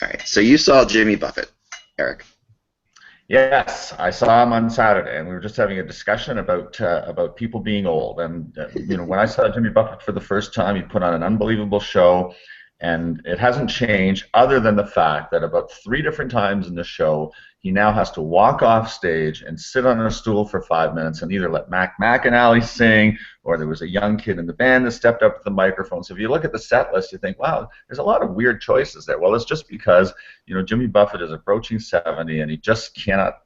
All right. So you saw Jimmy Buffett, Eric. Yes, I saw him on Saturday, and we were just having a discussion about people being old. And when I saw Jimmy Buffett for the first time, he put on an unbelievable show, and it hasn't changed other than the fact that about three different times in the show, he now has to walk off stage and sit on a stool for 5 minutes and either let Mac McAnally sing, or there was a young kid in the band that stepped up to the microphone. So if you look at the set list, you think, wow, there's a lot of weird choices there. Well, it's just because Jimmy Buffett is approaching 70 and he just cannot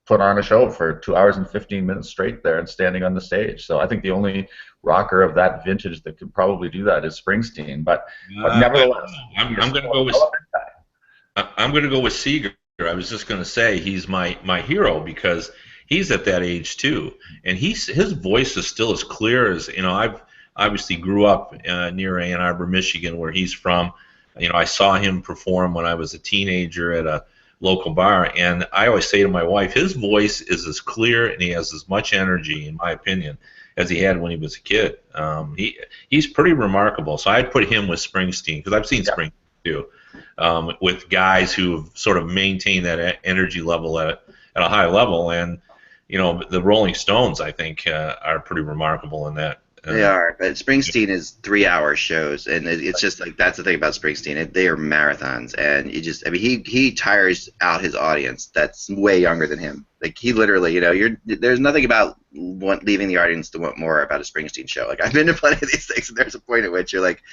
put on a show for 2 hours and 15 minutes straight there and standing on the stage. So I think the only rocker of that vintage that could probably do that is Springsteen. But I don't nevertheless, know. he is I'm going to still go a with relevant guy. I'm going to go with Seeger. I was just going to say he's my hero because he's at that age too, and his voice is still as clear as I've obviously grew up near Ann Arbor, Michigan, where he's from. I saw him perform when I was a teenager at a local bar, and I always say to my wife, his voice is as clear and he has as much energy, in my opinion, as he had when he was a kid. He's pretty remarkable. So I'd put him with Springsteen because I've seen Yeah. Springsteen too, with guys who have sort of maintained that energy level at a high level, and the Rolling Stones I think are pretty remarkable in that. They are, but Springsteen is 3 hour shows, and it's just like that's the thing about Springsteen. They are marathons, and he tires out his audience that's way younger than him. Like he literally, there's nothing about leaving the audience to want more about a Springsteen show. Like I've been to plenty of these things, and there's a point at which you're like,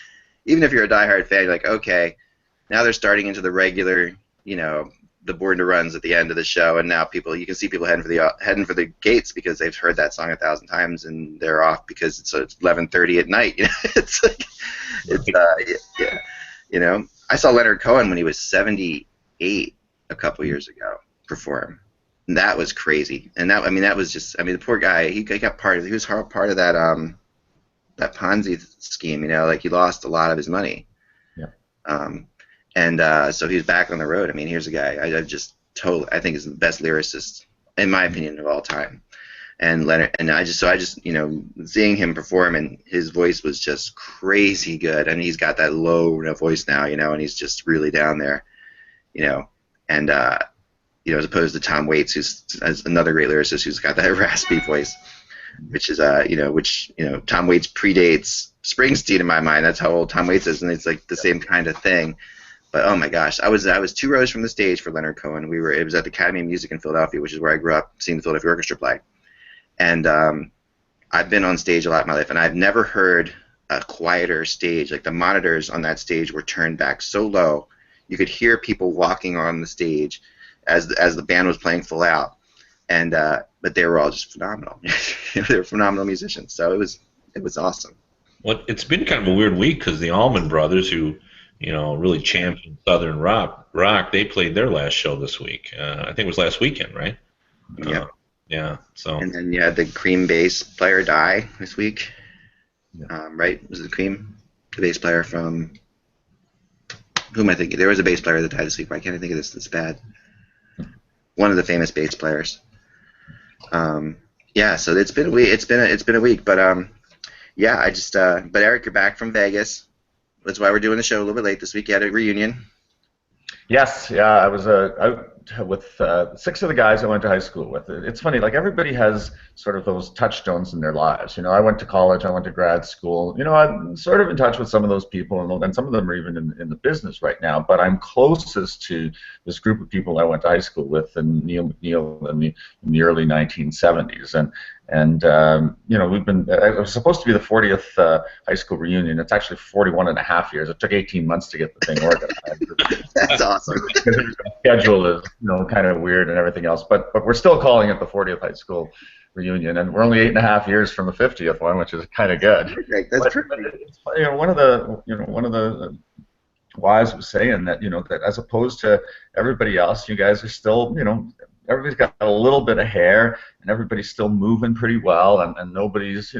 even if you're a diehard fan, you're like, okay, now they're starting into the regular, the Born to Runs at the end of the show, and now you can see people heading for the gates because they've heard that song 1,000 times, and they're off because it's 11:30 at night. It's like, yeah. I saw Leonard Cohen when he was 78 a couple years ago perform. And that was crazy, and that was just, the poor guy, he got he was part of that Ponzi scheme, like he lost a lot of his money. Yeah. And so he's back on the road. Here's a guy I think is the best lyricist in my opinion of all time. And Leonard, and I just seeing him perform, and his voice was just crazy good. And he's got that low voice now, and he's just really down there, and as opposed to Tom Waits, who's another great lyricist who's got that raspy voice, which is Tom Waits predates Springsteen in my mind. That's how old Tom Waits is, and it's like the same kind of thing. But oh my gosh, I was 2 rows from the stage for Leonard Cohen. It was at the Academy of Music in Philadelphia, which is where I grew up seeing the Philadelphia Orchestra play. And I've been on stage a lot in my life, and I've never heard a quieter stage. Like the monitors on that stage were turned back so low, you could hear people walking on the stage as the band was playing full out. And but they were all just phenomenal. They were phenomenal musicians. So it was awesome. Well, it's been kind of a weird week because the Allman Brothers, who really championed Southern rock, they played their last show this week. I think it was last weekend, right? Yeah. Yeah. So. And then you had the Cream bass player die this week. Yeah. Right? Was it the Cream, the bass player from? Who am I thinking? There was a bass player that died this week. Why can't I think of this? It's bad. One of the famous bass players. Yeah. So it's been a week. It's been a week, but yeah. But Eric, you're back from Vegas. That's why we're doing the show a little bit late this week. You had a reunion. Yes, yeah, I was out with 6 of the guys I went to high school with. It's funny, like everybody has sort of those touchstones in their lives. I went to college, I went to grad school. I'm sort of in touch with some of those people, and some of them are even in the business right now. But I'm closest to this group of people I went to high school with, and Neil McNeil in the early 1970s, and we've been. It was supposed to be the 40th high school reunion. It's actually 41 and a half years. It took 18 months to get the thing organized. That's awesome. The schedule is kind of weird and everything else, but we're still calling it the 40th high school reunion, and we're only 8.5 years from the 50th one, which is kind of good. Perfect. That's perfect. One of the wives was saying that that as opposed to everybody else, you guys are still everybody's got a little bit of hair, and everybody's still moving pretty well, and nobody's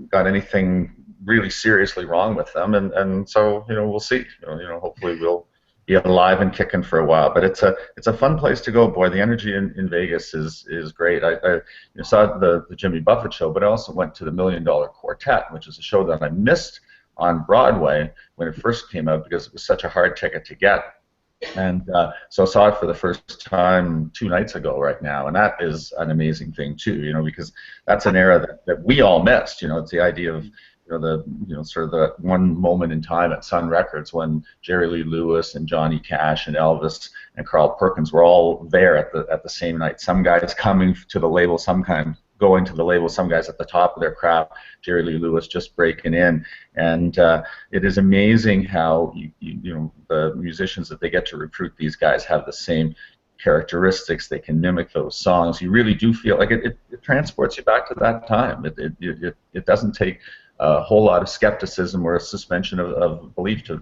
got anything really seriously wrong with them, and so we'll see. Hopefully we'll be alive and kicking for a while. But it's a fun place to go. Boy, the energy in Vegas is great. I saw the Jimmy Buffett show, but I also went to the $1 Million Quartet, which is a show that I missed on Broadway when it first came out because it was such a hard ticket to get. And so I saw it for the first time 2 nights ago right now, and that is an amazing thing too, because that's an era that we all missed. It's the idea of sort of the one moment in time at Sun Records when Jerry Lee Lewis and Johnny Cash and Elvis and Carl Perkins were all there at the same night. Some guys coming to the label, going to the label, some guys at the top of their craft, Jerry Lee Lewis just breaking in, and it is amazing how the musicians that they get to recruit, these guys have the same characteristics. They can mimic those songs. You really do feel like it transports you back to that time. It doesn't take a whole lot of skepticism or a suspension of belief to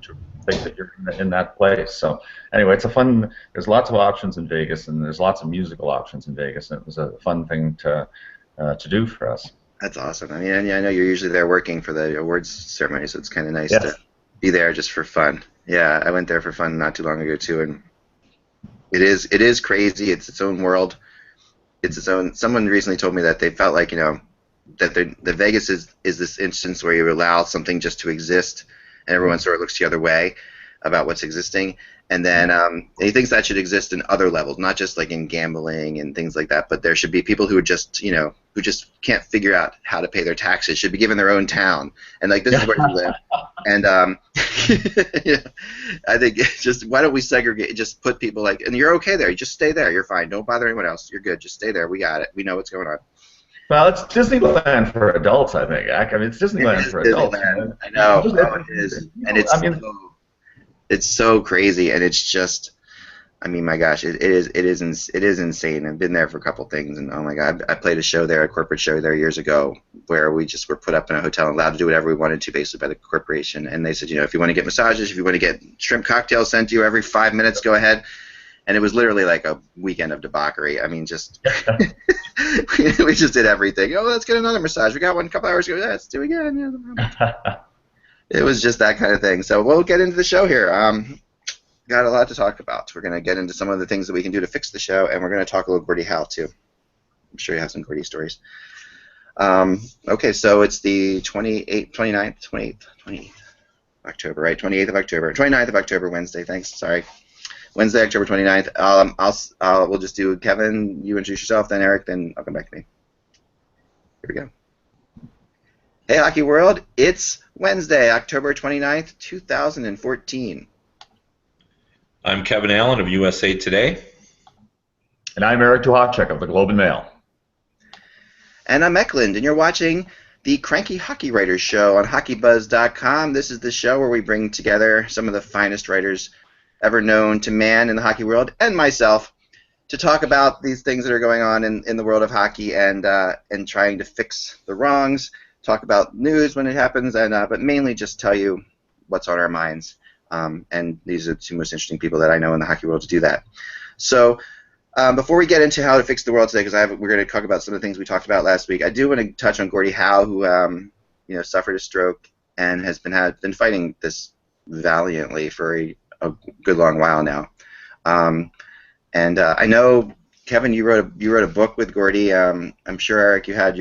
think that you're in that place. So anyway, it's a fun. There's lots of options in Vegas, and there's lots of musical options in Vegas, and it was a fun thing to do for us. That's awesome. I mean, I know you're usually there working for the awards ceremony, so it's kind of nice Yes. to be there just for fun. Yeah, I went there for fun not too long ago too, and it is crazy. It's its own world. It's its own. Someone recently told me that they felt like that the Vegas is this instance where you allow something just to exist, and everyone sort of looks the other way about what's existing, and then he thinks that should exist in other levels, not just like in gambling and things like that, but there should be people who are just who just can't figure out how to pay their taxes should be given their own town, and like this is where you live, and yeah, I think just why don't we segregate, just put people like, and you're okay there, you just stay there, you're fine, don't bother anyone else, you're good, just stay there, we got it, we know what's going on. Well, it's Disneyland for adults, I think. I mean, it's Disneyland for adults. Disneyland. I know. It is, and it's so crazy, and it's just, I mean, my gosh, it is insane. I've been there for a couple things, and oh my God, I played a show there, a corporate show there years ago, where we just were put up in a hotel and allowed to do whatever we wanted to, basically by the corporation. And they said, if you want to get massages, if you want to get shrimp cocktails sent to you every 5 minutes, go ahead. And it was literally like a weekend of debauchery. I mean, just we just did everything. Oh, let's get another massage. We got one a couple hours ago. Yeah, let's do it again. Yeah. It was just that kind of thing. So we'll get into the show here. Got a lot to talk about. We're going to get into some of the things that we can do to fix the show, and we're going to talk a little Gordie Howe too. I'm sure you have some Gordie stories. Okay, so it's the 28th October, right? 28th of October, 29th of October, Wednesday. Thanks. Sorry. Wednesday, October 29th. We'll just do Kevin, you introduce yourself, then Eric, then I'll come back to me. Here we go. Hey, Hockey World. It's Wednesday, October 29th, 2014. I'm Kevin Allen of USA Today. And I'm Eric Duhacek of the Globe and Mail. And I'm Eklund, and you're watching the Cranky Hockey Writers Show on HockeyBuzz.com. This is the show where we bring together some of the finest writers ever known to man in the hockey world, and myself, to talk about these things that are going on in the world of hockey and trying to fix the wrongs, talk about news when it happens, and but mainly just tell you what's on our minds. And these are the two most interesting people that I know in the hockey world to do that. So before we get into how to fix the world today, because we're going to talk about some of the things we talked about last week, I do want to touch on Gordie Howe, who suffered a stroke and has been fighting this valiantly for a good long while now, and I know, Kevin, you wrote a book with Gordie. I'm sure, Eric, you had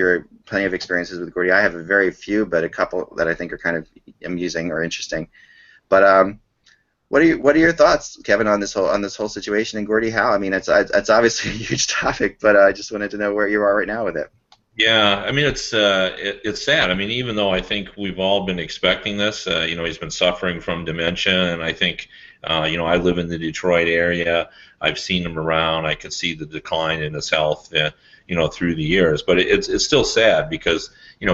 plenty of experiences with Gordie. I have a very few, but a couple that I think are kind of amusing or interesting. But what are your thoughts, Kevin, on this whole situation in Gordie Howe? I mean, it's obviously a huge topic, but I just wanted to know where you are right now with it. Yeah, I mean, it's sad. I mean, even though I think we've all been expecting this, he's been suffering from dementia, and I think, I live in the Detroit area. I've seen him around. I can see the decline in his health, through the years. But it's still sad because, he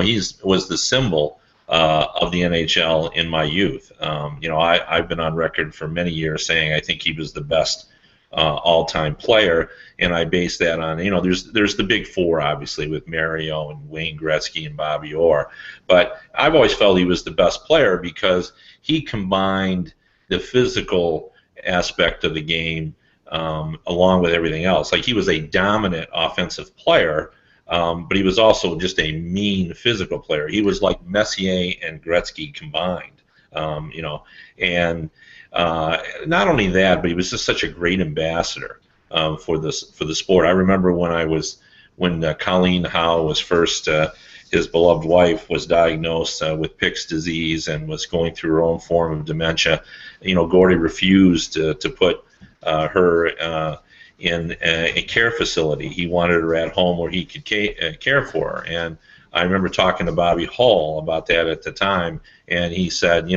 was the symbol of the NHL in my youth. I've been on record for many years saying I think he was the best all-time player, and I base that on, there's the big four, obviously, with Mario and Wayne Gretzky and Bobby Orr, but I've always felt he was the best player because he combined the physical aspect of the game along with everything else. Like, he was a dominant offensive player, but he was also just a mean physical player. He was like Messier and Gretzky combined, and not only that, but he was just such a great ambassador for the sport. I remember when Colleen Howe was first, his beloved wife was diagnosed with Pick's disease and was going through her own form of dementia. Gordie refused to put her in a care facility. He wanted her at home where he could care for her. And I remember talking to Bobby Hull about that at the time, and he said,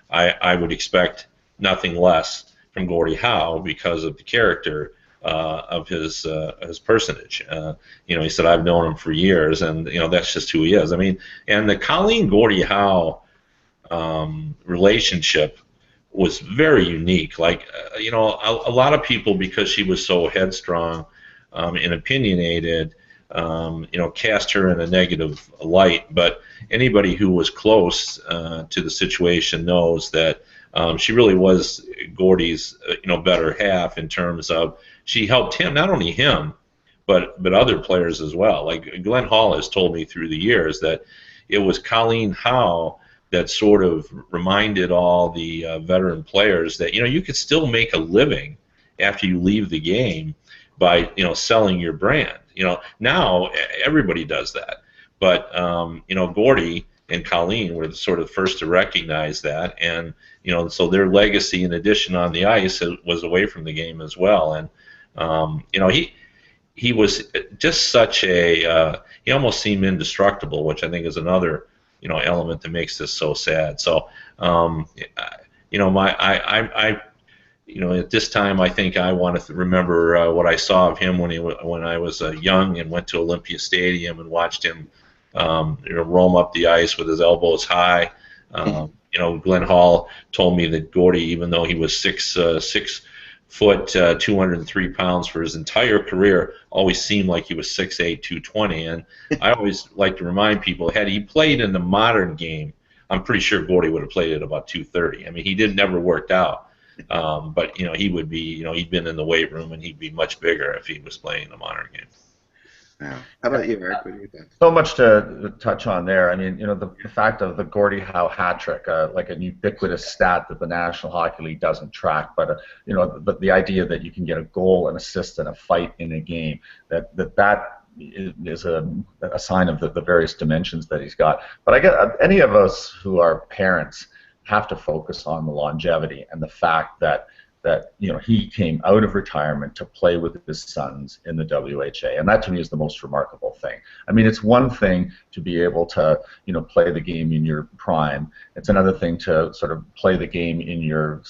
I would expect nothing less from Gordie Howe because of the character of his personage. He said, I've known him for years, and that's just who he is. I mean, and the Colleen Gordie Howe relationship was very unique. Like, a lot of people, because she was so headstrong and opinionated, cast her in a negative light. But anybody who was close to the situation knows that she really was Gordie's, better half in terms of she helped him, not only him, but other players as well. Like Glenn Hall has told me through the years that it was Colleen Howe that sort of reminded all the veteran players that you could still make a living after you leave the game by selling your brand. Now everybody does that, but Gordie and Colleen were sort of first to recognize that, and so their legacy, in addition on the ice, was away from the game as well. And he was just such a he almost seemed indestructible, which I think is another element that makes this so sad. So at this time, I think I want to remember what I saw of him when I was young and went to Olympia Stadium and watched him roam up the ice with his elbows high. Glenn Hall told me that Gordie, even though he was 6 foot 203 pounds for his entire career, always seemed like he was 6'8", 220. And I always like to remind people, had he played in the modern game, I'm pretty sure Gordie would have played at about 230. I mean, he never worked out. But he would be, he'd been in the weight room, and he'd be much bigger if he was playing in the modern game. Wow. How about you, Eric? What do you think? So much to touch on there. I mean, the fact of the Gordie Howe hat trick, like an ubiquitous stat that the National Hockey League doesn't track, but but the idea that you can get a goal, an assist, and a fight in a game, that is a sign of the various dimensions that he's got. But I guess any of us who are parents have to focus on the longevity and the fact that he came out of retirement to play with his sons in the WHA, and that to me is the most remarkable thing. I mean, it's one thing to be able to play the game in your prime. It's another thing to sort of play the game in your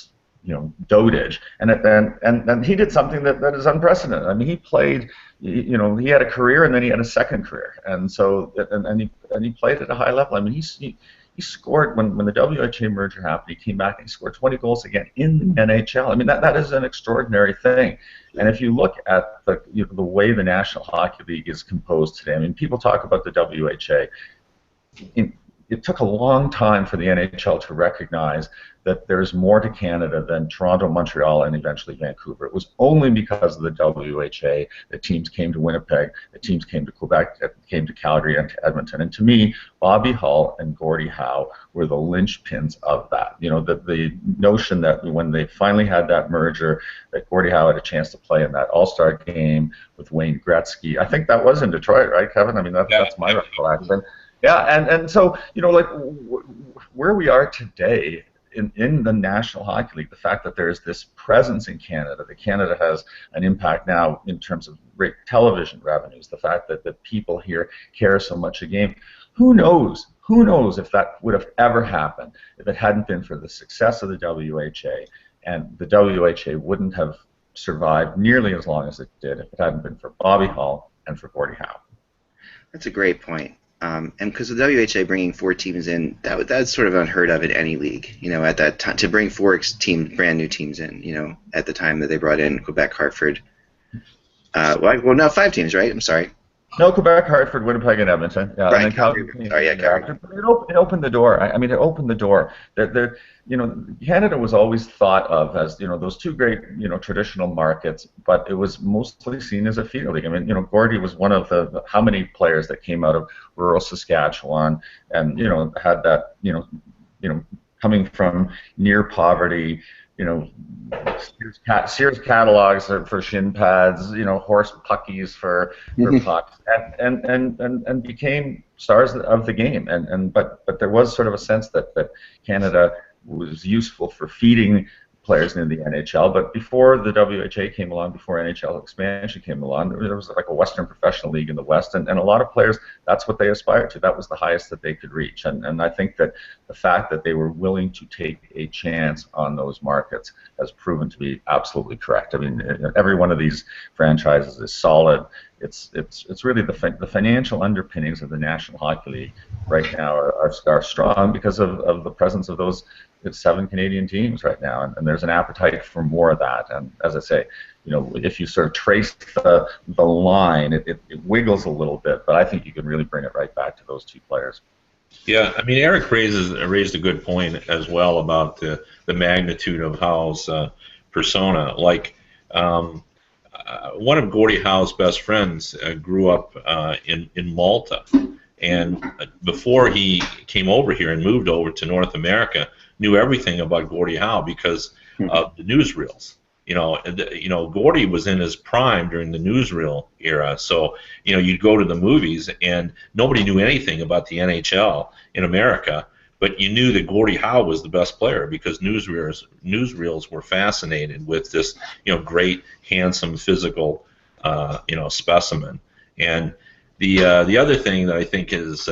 dotage, and he did something that is unprecedented. I mean, he played, he had a career, and then he had a second career, and so and he played at a high level. I mean, he scored when the WHA merger happened. He came back and he scored 20 goals again in the NHL. I mean, that is an extraordinary thing. And if you look at the way the National Hockey League is composed today, I mean, people talk about the WHA. It took a long time for the NHL to recognize that there's more to Canada than Toronto, Montreal, and eventually Vancouver. It was only because of the WHA that teams came to Winnipeg, that teams came to Quebec, that came to Calgary and to Edmonton. And to me, Bobby Hull and Gordie Howe were the linchpins of that. The notion that when they finally had that merger, that Gordie Howe had a chance to play in that All-Star game with Wayne Gretzky. I think that was in Detroit, right, Kevin? I mean, that's my recollection. Yeah, and so, like where we are today in the National Hockey League, the fact that there is this presence in Canada, that Canada has an impact now in terms of great television revenues, the fact that the people here care so much a game, who knows if that would have ever happened if it hadn't been for the success of the WHA, and the WHA wouldn't have survived nearly as long as it did if it hadn't been for Bobby Hull and for Gordie Howe. That's a great point. And because the WHA bringing 4 teams in, that's sort of unheard of in any league. At that time, to bring 4 brand new teams in. At the time that they brought in Quebec, Hartford. No, 5 teams, right? I'm sorry. No, Quebec, Hartford, Winnipeg, and Edmonton. Yeah, right. And then Calgary. Sorry, yeah, Calgary. It opened the door. I mean, it opened the door. Canada was always thought of as those 2 great traditional markets, but it was mostly seen as a feeder league. I mean, Gordie was one of the how many players that came out of rural Saskatchewan and had that coming from near poverty, Sears catalogs for shin pads, horse puckies for pucks, and became stars of the game. But there was sort of a sense that Canada was useful for feeding players in the NHL, but before the WHA came along, before NHL expansion came along, there was like a Western Professional League in the West, and a lot of players, that's what they aspired to. That was the highest that they could reach, and I think that the fact that they were willing to take a chance on those markets has proven to be absolutely correct. I mean, every one of these franchises is solid. It's really the financial underpinnings of the National Hockey League right now are strong because of the presence of those 7 Canadian teams right now, and there's an appetite for more of that. And as I say, if you sort of trace the line, it wiggles a little bit, but I think you can really bring it right back to those two players. Yeah, I mean, Eric raised a good point as well about the magnitude of Howe's persona. Like, one of Gordie Howe's best friends grew up in Malta, and before he came over here and moved over to North America, knew everything about Gordie Howe because of the newsreels. Gordie was in his prime during the newsreel era, so you'd go to the movies and nobody knew anything about the NHL in America, but you knew that Gordie Howe was the best player because newsreels were fascinated with this great, handsome, physical specimen. And the other thing that I think is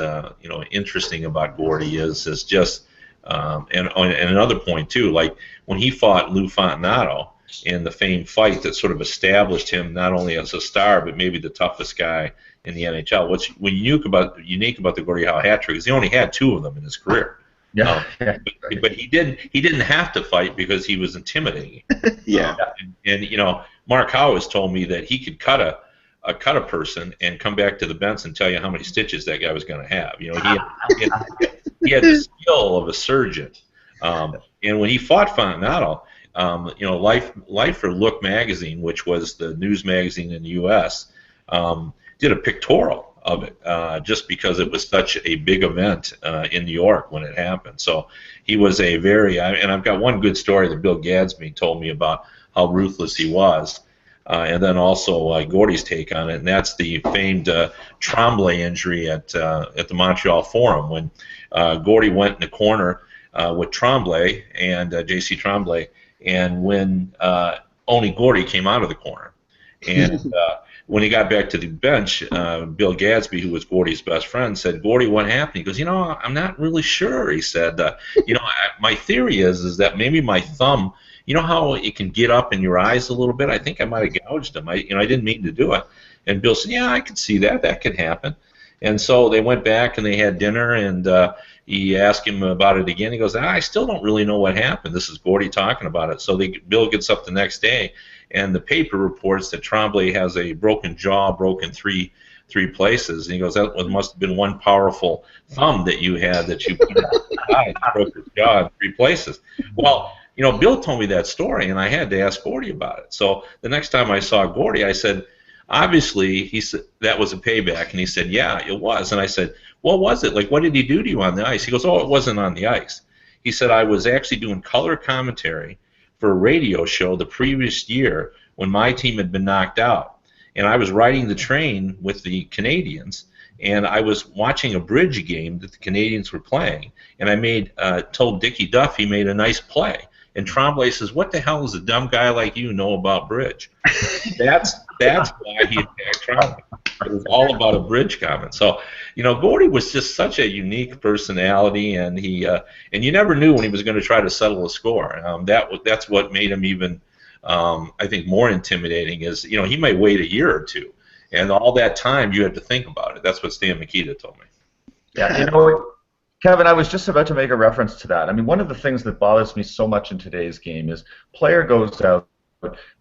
interesting about Gordie is just and another point too, like when he fought Lou Fontinato in the famed fight that sort of established him not only as a star but maybe the toughest guy in the NHL. What's unique about the Gordie Howe hat trick is he only had 2 of them in his career. Yeah. But he didn't have to fight because he was intimidating. Yeah. And Mark Howe has told me that he could cut a person and come back to the bench and tell you how many stitches that guy was going to have. He had the skill of a surgeon. And when he fought Fontinato, Life or Look magazine, which was the news magazine in the U.S., did a pictorial of it just because it was such a big event in New York when it happened. So he was and I've got one good story that Bill Gadsby told me about how ruthless he was. And then also Gordie's take on it, and that's the famed Tremblay injury at the Montreal Forum when Gordie went in the corner with Tremblay and J.C. Tremblay, and when only Gordie came out of the corner. And when he got back to the bench, Bill Gadsby, who was Gordie's best friend, said, "Gordie, what happened?" He goes, "I'm not really sure." He said, "My theory is that maybe my thumb, how it can get up in your eyes a little bit? I think I might have gouged him. I didn't mean to do it." And Bill said, "Yeah, I could see that. That could happen." And so they went back and they had dinner, and he asked him about it again. He goes, "I still don't really know what happened." This is Gordie talking about it. So Bill gets up the next day, and the paper reports that Tremblay has a broken jaw, broken three places. And he goes, "That must have been one powerful thumb that you had that you put in his eye, broke his jaw in 3 places." Well, Bill told me that story, and I had to ask Gordie about it. So the next time I saw Gordie, I said, "Obviously," he said, "that was a payback." And he said, "Yeah, it was." And I said, "What was it? Like, what did he do to you on the ice?" He goes, "Oh, it wasn't on the ice." He said, "I was actually doing color commentary for a radio show the previous year when my team had been knocked out. And I was riding the train with the Canadians, and I was watching a bridge game that the Canadians were playing. And I told Dickie Duff he made a nice play. And Tremblay says, 'What the hell does a dumb guy like you know about bridge?'" That's why he attacked Tremblay. It was all about a bridge comment. So, Gordie was just such a unique personality, and and you never knew when he was going to try to settle a score. That's what made him even, I think, more intimidating. Is he might wait a year or two, and all that time you had to think about it. That's what Stan Mikita told me. Yeah, Kevin, I was just about to make a reference to that. I mean, one of the things that bothers me so much in today's game is player goes out,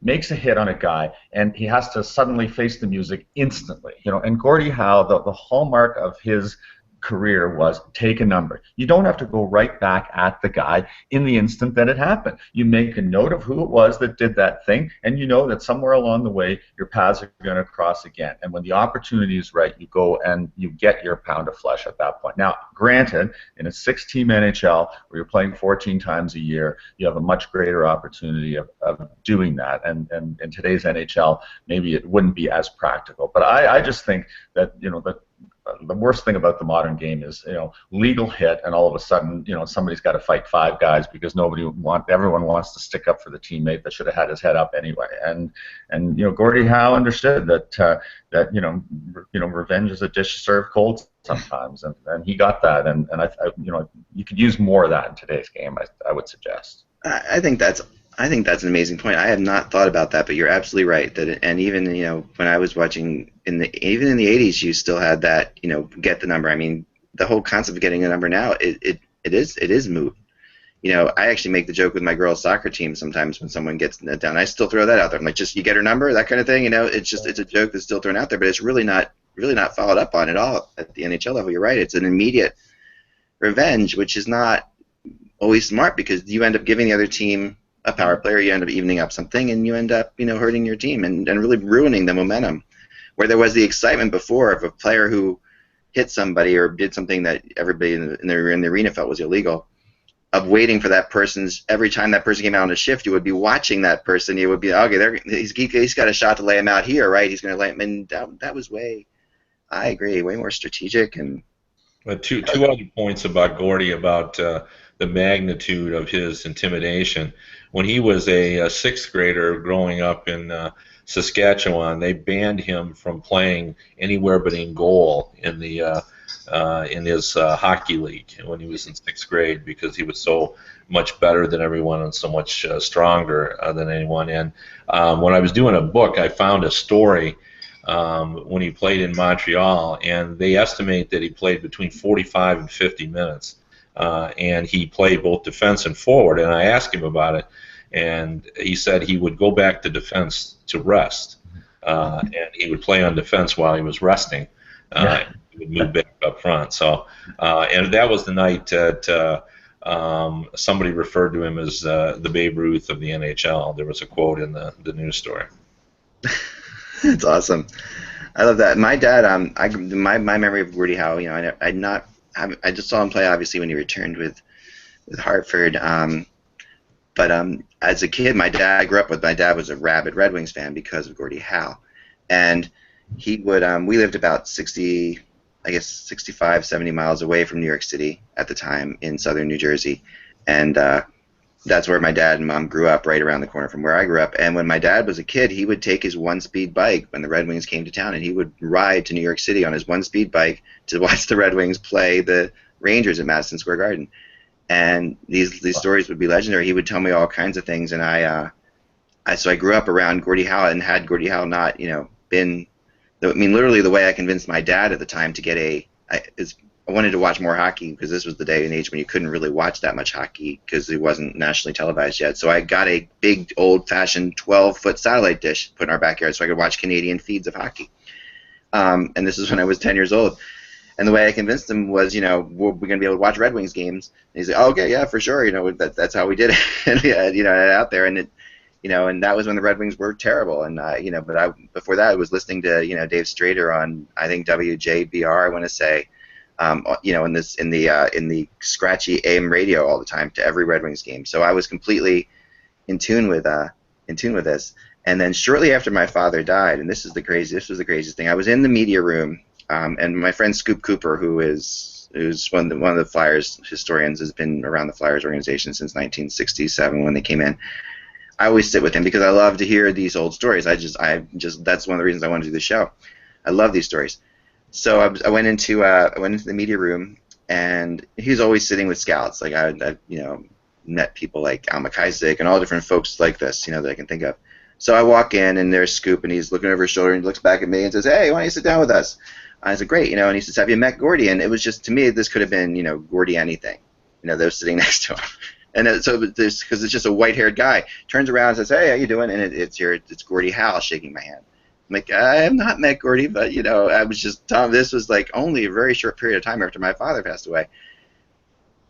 makes a hit on a guy, and he has to suddenly face the music instantly. And Gordie Howe, the hallmark of his career was take a number. You don't have to go right back at the guy in the instant that it happened. You make a note of who it was that did that thing, and you know that somewhere along the way your paths are going to cross again. And when the opportunity is right, you go and you get your pound of flesh at that point. Now, granted, in a 6-team NHL where you're playing 14 times a year, you have a much greater opportunity of doing that. And in today's NHL, maybe it wouldn't be as practical. But I just think that, you know, that the worst thing about the modern game is, you know, legal hit, and all of a sudden, you know, somebody's got to fight 5 guys because everyone wants to stick up for the teammate that should have had his head up anyway. And you know, Gordie Howe understood that you know, revenge is a dish served cold sometimes, and he got that, and I you know, you could use more of that in today's game. I would suggest. I think that's an amazing point. I have not thought about that, but you're absolutely right. And even, you know, when I was watching even in the 80s, you still had that, you know, get the number. I mean, the whole concept of getting a number now, it is moot. You know, I actually make the joke with my girls' soccer team sometimes when someone gets it down. I still throw that out there. I'm like, just you get her number, that kind of thing. You know, it's a joke that's still thrown out there, but it's really not followed up on at all at the NHL level. You're right. It's an immediate revenge, which is not always smart because you end up giving the other team a power player, you end up evening up something, and you end up, you know, hurting your team and really ruining the momentum. Where there was the excitement before of a player who hit somebody or did something that everybody in the arena felt was illegal, of waiting for that person's, every time that person came out on a shift, you would be watching that person. You would be, okay, he's got a shot to lay him out here, right? He's going to lay him, and that was I agree, way more strategic. And but two other points about Gordie, about the magnitude of his intimidation. When he was a 6th grader growing up in Saskatchewan, they banned him from playing anywhere but in goal in his hockey league when he was in 6th grade because he was so much better than everyone and so much stronger than anyone. And when I was doing a book, I found a story when he played in Montreal, and they estimate that he played between 45 and 50 minutes. And he played both defense and forward, and I asked him about it, and he said he would go back to defense to rest, and he would play on defense while he was resting. He would move back up front. So, and that was the night that somebody referred to him as the Babe Ruth of the NHL. There was a quote in the news story. That's awesome. I love that. My dad, my memory of Gordie Howe, you know, I just saw him play obviously when he returned with Hartford. But as a kid, my dad was a rabid Red Wings fan because of Gordie Howe, and he would. We lived about 65, 70 miles away from New York City at the time in southern New Jersey, and that's where my dad and mom grew up, right around the corner from where I grew up. And when my dad was a kid, he would take his 1-speed bike when the Red Wings came to town, and he would ride to New York City on his 1-speed bike to watch the Red Wings play the Rangers at Madison Square Garden. And these stories would be legendary. He would tell me all kinds of things, and so I grew up around Gordie Howe, and had Gordie Howe not, you know, been, I mean, literally the way I convinced my dad at the time to get I wanted to watch more hockey because this was the day and age when you couldn't really watch that much hockey because it wasn't nationally televised yet. So I got a big, old-fashioned 12-foot satellite dish put in our backyard so I could watch Canadian feeds of hockey. And this is when I was 10 years old. And the way I convinced him was, you know, we're going to be able to watch Red Wings games. And he's like, oh, okay, yeah, for sure. You know, that's how we did it. And, you know, out there, and you know, and that was when the Red Wings were terrible. And you know, but before that, I was listening to, you know, Dave Strader on, I think, WJBR, I want to say. You know, in the scratchy AM radio all the time to every Red Wings game. So I was completely in tune with this. And then shortly after my father died, and this was the craziest thing. I was in the media room, and my friend Scoop Cooper, who's one of the Flyers historians, has been around the Flyers organization since 1967 when they came in. I always sit with him because I love to hear these old stories. That's one of the reasons I wanted to do the show. I love these stories. So I went into the media room, and he's always sitting with scouts. Like I you know, met people like Al McIsaac and all different folks like this, you know, that I can think of. So I walk in, and there's Scoop, and he's looking over his shoulder, and he looks back at me and says, "Hey, why don't you sit down with us?" I said, "Great," you know, and he says, "Have you met Gordie?" And it was just, to me, this could have been, you know, Gordie anything, you know, they were sitting next to him. And so because it's just a white-haired guy, turns around and says, "Hey, how you doing?" And it's Gordie Howe shaking my hand. I'm like, I have not met Gordie, but you know, I was just telling. This was like only a very short period of time after my father passed away,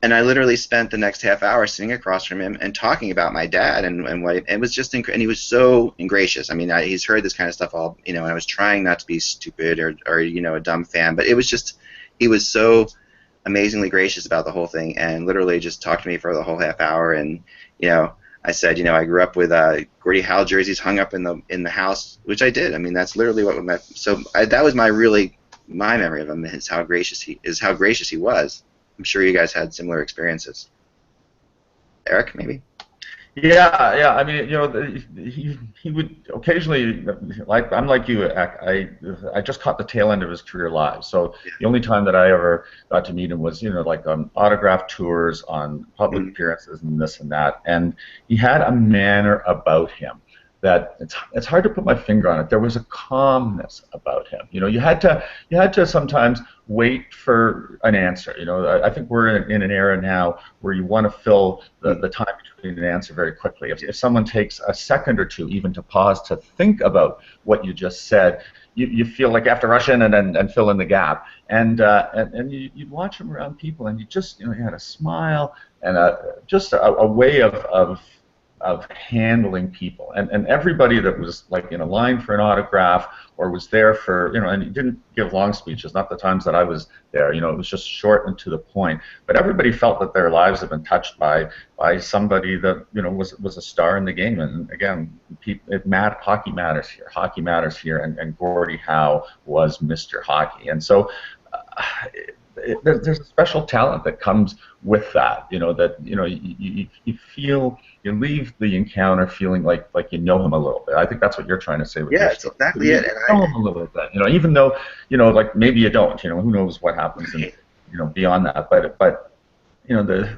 and I literally spent the next half hour sitting across from him and talking about my dad and what it was just and he was so gracious. I mean, he's heard this kind of stuff all, you know, and I was trying not to be stupid or you know, a dumb fan, but it was just he was so amazingly gracious about the whole thing and literally just talked to me for the whole half hour. And you know, I said, you know, I grew up with Gordie Howe jerseys hung up in the house, which I did. I mean, that's literally what that was my memory of him is how gracious he was. I'm sure you guys had similar experiences. Eric, maybe? Yeah, yeah. I mean, you know, he would occasionally, like I'm like you. I just caught the tail end of his career live. So the only time that I ever got to meet him was, you know, like on autograph tours, on public appearances, and this and that. And he had a manner about him that it's hard to put my finger on it. There was a calmness about him. You know, you had to sometimes wait for an answer. You know, I think we're in an era now where you want to fill the time between an answer very quickly. If someone takes a second or two even to pause to think about what you just said, you feel like you have to rush in and fill in the gap. And you'd watch him around people, and you just, you know, he had a smile and just a way of handling people, and everybody that was like in a line for an autograph or was there for, you know, and he didn't give long speeches, not the times that I was there, you know, it was just short and to the point, but everybody felt that their lives had been touched by somebody that, you know, was a star in the game. And again, hockey matters here, and Gordie Howe was Mr. Hockey. And so there's a special talent that comes with that, you know, that, you know, you feel, you leave the encounter feeling like you know him a little bit. I think that's what you're trying to say with that's exactly it. You know him a little bit, you know, even though, you know, like maybe you don't, you know, who knows what happens, and, you know, beyond that, but you know,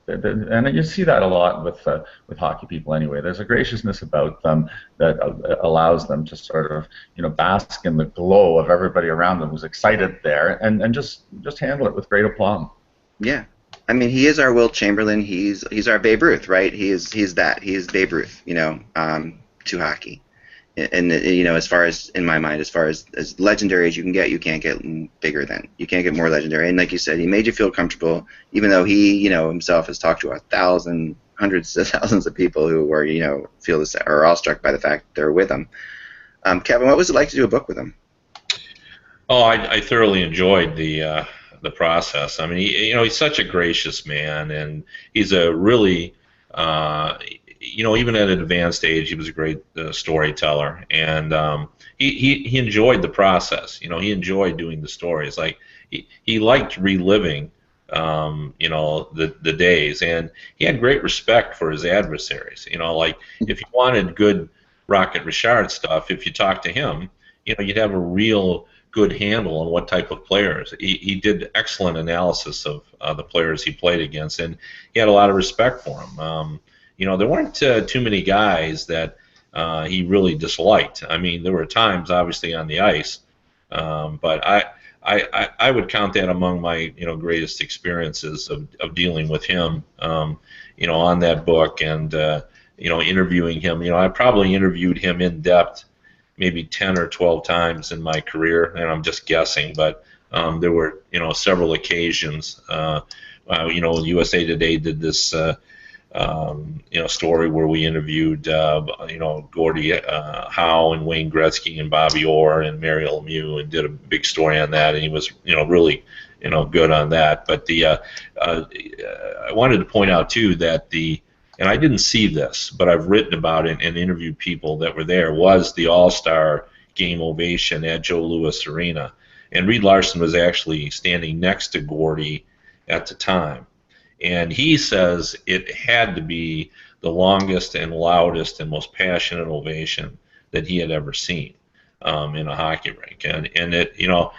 and you see that a lot with hockey people anyway. There's a graciousness about them that allows them to sort of, you know, bask in the glow of everybody around them who's excited there, and just handle it with great aplomb. Yeah, I mean, he is our Wilt Chamberlain. He's our Babe Ruth, right? He's Babe Ruth, you know, to hockey. And you know, as far as in my mind, as far as legendary as you can get, you can't get bigger than. You can't get more legendary. And like you said, he made you feel comfortable, even though he, you know, himself has talked to hundreds of thousands of people who were, you know, feel this are awestruck by the fact they're with him. Kevin, what was it like to do a book with him? Oh, I thoroughly enjoyed the process. I mean, you know, he's such a gracious man, and he's a really you know, even at an advanced age, he was a great storyteller, and he enjoyed the process. You know, he enjoyed doing the stories. Like he liked reliving, you know, the days, and he had great respect for his adversaries. You know, like if you wanted good Rocket Richard stuff, if you talked to him, you know, you'd have a real good handle on what type of players. He did excellent analysis of the players he played against, and he had a lot of respect for them. You know, there weren't too many guys that he really disliked. I mean, there were times, obviously, on the ice, but I would count that among my, you know, greatest experiences of dealing with him, you know, on that book, and you know, interviewing him. You know, I probably interviewed him in depth maybe 10 or 12 times in my career, and I'm just guessing, but there were, you know, several occasions. You know, USA Today did this you know, story where we interviewed you know, Gordie Howe and Wayne Gretzky and Bobby Orr and Mario Lemieux, and did a big story on that, and he was, you know, really, you know, good on that. But I wanted to point out too that and I didn't see this, but I've written about it and interviewed people that were there, was the All-Star Game ovation at Joe Louis Arena, and Reed Larson was actually standing next to Gordie at the time. And he says it had to be the longest and loudest and most passionate ovation that he had ever seen in a hockey rink. And it, you know,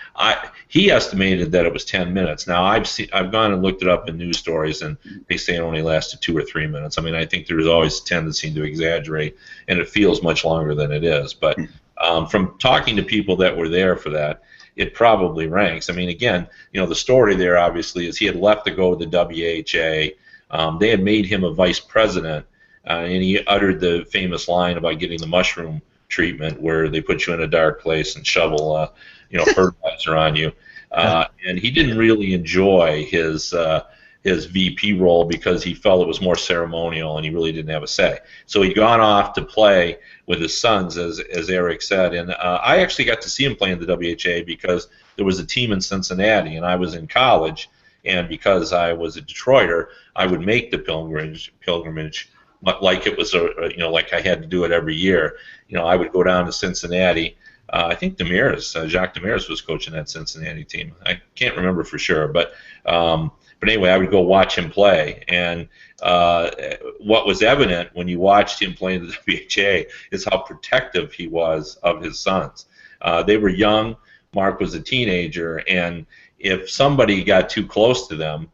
he estimated that it was 10 minutes. Now I've gone and looked it up in news stories, and they say it only lasted 2 or 3 minutes. I mean, I think there's always a tendency to exaggerate, and it feels much longer than it is. But from talking to people that were there for that, it probably ranks. I mean, again, you know, the story there obviously is he had left to go to the WHA. They had made him a vice president, and he uttered the famous line about getting the mushroom treatment where they put you in a dark place and shovel, fertilizer on you. And he didn't really enjoy his VP role because he felt it was more ceremonial and he really didn't have a say. So he'd gone off to play with his sons, as Eric said. And I actually got to see him play in the WHA because there was a team in Cincinnati and I was in college. And because I was a Detroiter, I would make the pilgrimage, like it was like I had to do it every year. I would go down to Cincinnati. I think Jacques Demers was coaching that Cincinnati team. I can't remember for sure, but anyway, I would go watch him play. And what was evident when you watched him play in the WHA is how protective he was of his sons. They were young. Mark was a teenager, and if somebody got too close to them,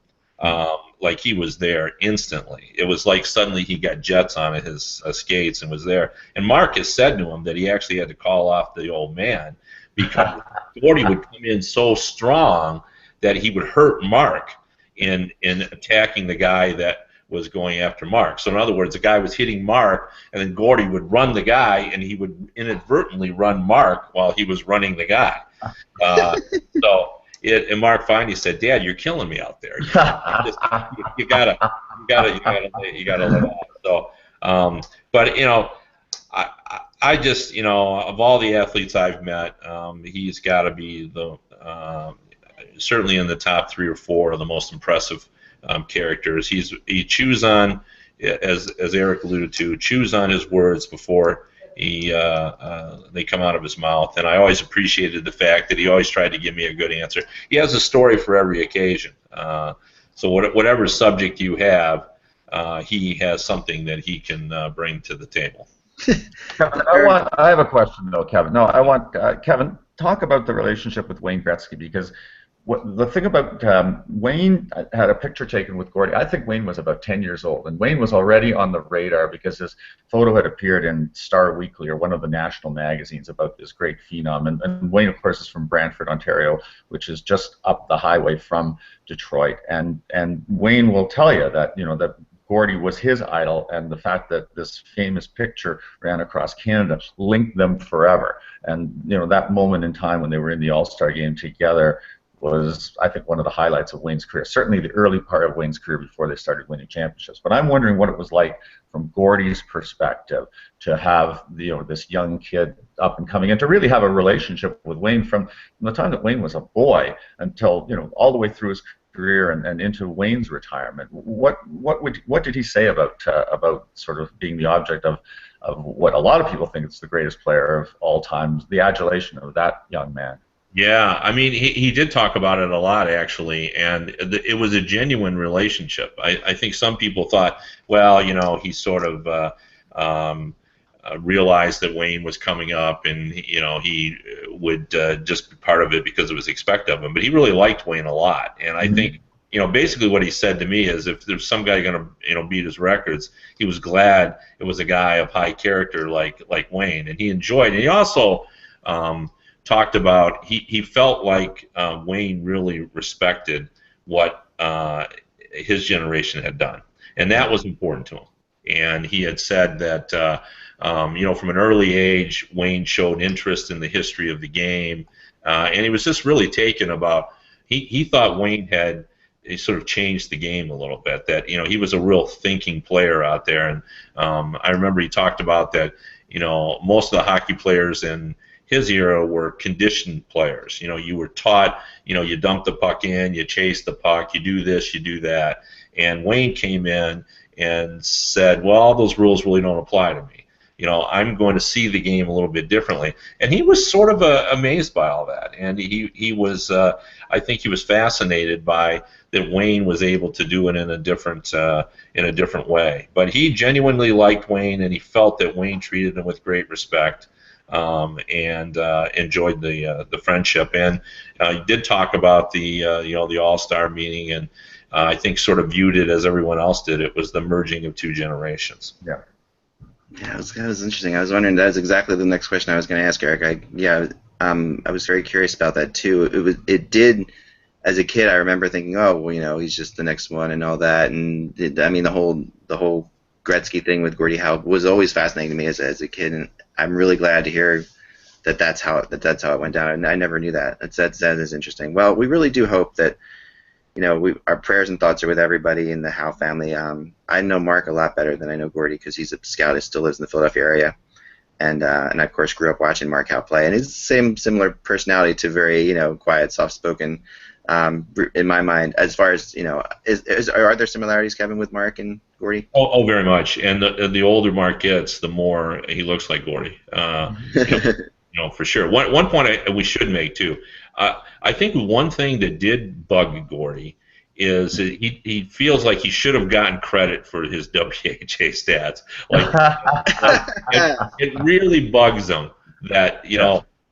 like he was there instantly. It was like suddenly he got jets on his skates and was there. And Mark has said to him that he actually had to call off the old man because Gordie would come in so strong that he would hurt Mark in attacking the guy that was going after Mark. So in other words, the guy was hitting Mark, and then Gordie would run the guy, and he would inadvertently run Mark while he was running the guy. And Mark finally said, "Dad, you're killing me out there. You gotta let off." So, but I just of all the athletes I've met, he's got to be the certainly in the top 3 or 4 of the most impressive characters. He chews on, as Eric alluded to, chews on his words before they come out of his mouth, and I always appreciated the fact that he always tried to give me a good answer. He has a story for every occasion. So whatever subject you have, he has something that he can bring to the table. Kevin, I have a question though, Kevin. No, I want Kevin, talk about the relationship with Wayne Gretzky, because the thing about Wayne had a picture taken with Gordie. I think Wayne was about 10 years old, and Wayne was already on the radar because his photo had appeared in Star Weekly, or one of the national magazines, about this great phenom. And Wayne, of course, is from Brantford, Ontario, which is just up the highway from Detroit. And Wayne will tell you that that Gordie was his idol, and the fact that this famous picture ran across Canada linked them forever. And that moment in time when they were in the All-Star game together was, I think, one of the highlights of Wayne's career. Certainly the early part of Wayne's career before they started winning championships. But I'm wondering what it was like from Gordie's perspective to have this young kid up and coming, and to really have a relationship with Wayne from the time that Wayne was a boy until all the way through his career and into Wayne's retirement. What did he say about sort of being the object of what a lot of people think is the greatest player of all time, the adulation of that young man? Yeah, I mean, he did talk about it a lot, actually, and it was a genuine relationship. I think some people thought, well, he sort of realized that Wayne was coming up, and he would just be part of it because it was expected of him. But he really liked Wayne a lot, and I think basically what he said to me is, if there's some guy going to beat his records, he was glad it was a guy of high character like Wayne, and he enjoyed it. He also talked about he felt like Wayne really respected what his generation had done, and that was important to him. And he had said that from an early age, Wayne showed interest in the history of the game, and he was just really taken about. He thought Wayne had sort of changed the game a little bit. That he was a real thinking player out there, and I remember he talked about that. Most of the hockey players in his era were conditioned players. You were taught, you dump the puck in, you chase the puck, you do this, you do that. And Wayne came in and said, well, all those rules really don't apply to me. I'm going to see the game a little bit differently. And he was sort of amazed by all that. And he was, I think he was fascinated by that Wayne was able to do it in a different way. But he genuinely liked Wayne, and he felt that Wayne treated him with great respect. And enjoyed the friendship, and he did talk about the All-Star meeting, and I think sort of viewed it as everyone else did. It was the merging of two generations. Yeah. Yeah, that was interesting. I was wondering, that was exactly the next question I was going to ask, Eric. I was very curious about that too. It did, as a kid, I remember thinking, oh, well, he's just the next one and all that, and the whole Gretzky thing with Gordie Howe was always fascinating to me as a kid, and I'm really glad to hear that's how it went down. And I never knew that. That is interesting. Well, we really do hope that our prayers and thoughts are with everybody in the Howe family. I know Mark a lot better than I know Gordie because he's a scout who still lives in the Philadelphia area, and of course grew up watching Mark Howe play. And he's the similar personality to very quiet, soft-spoken. In my mind, as far as are there similarities, Kevin, with Mark and Gordie? Oh, very much. And the older Mark gets, the more he looks like Gordie. For sure. One point we should make too. I think one thing that did bug Gordie is he feels like he should have gotten credit for his WHA stats. Like it really bugs him that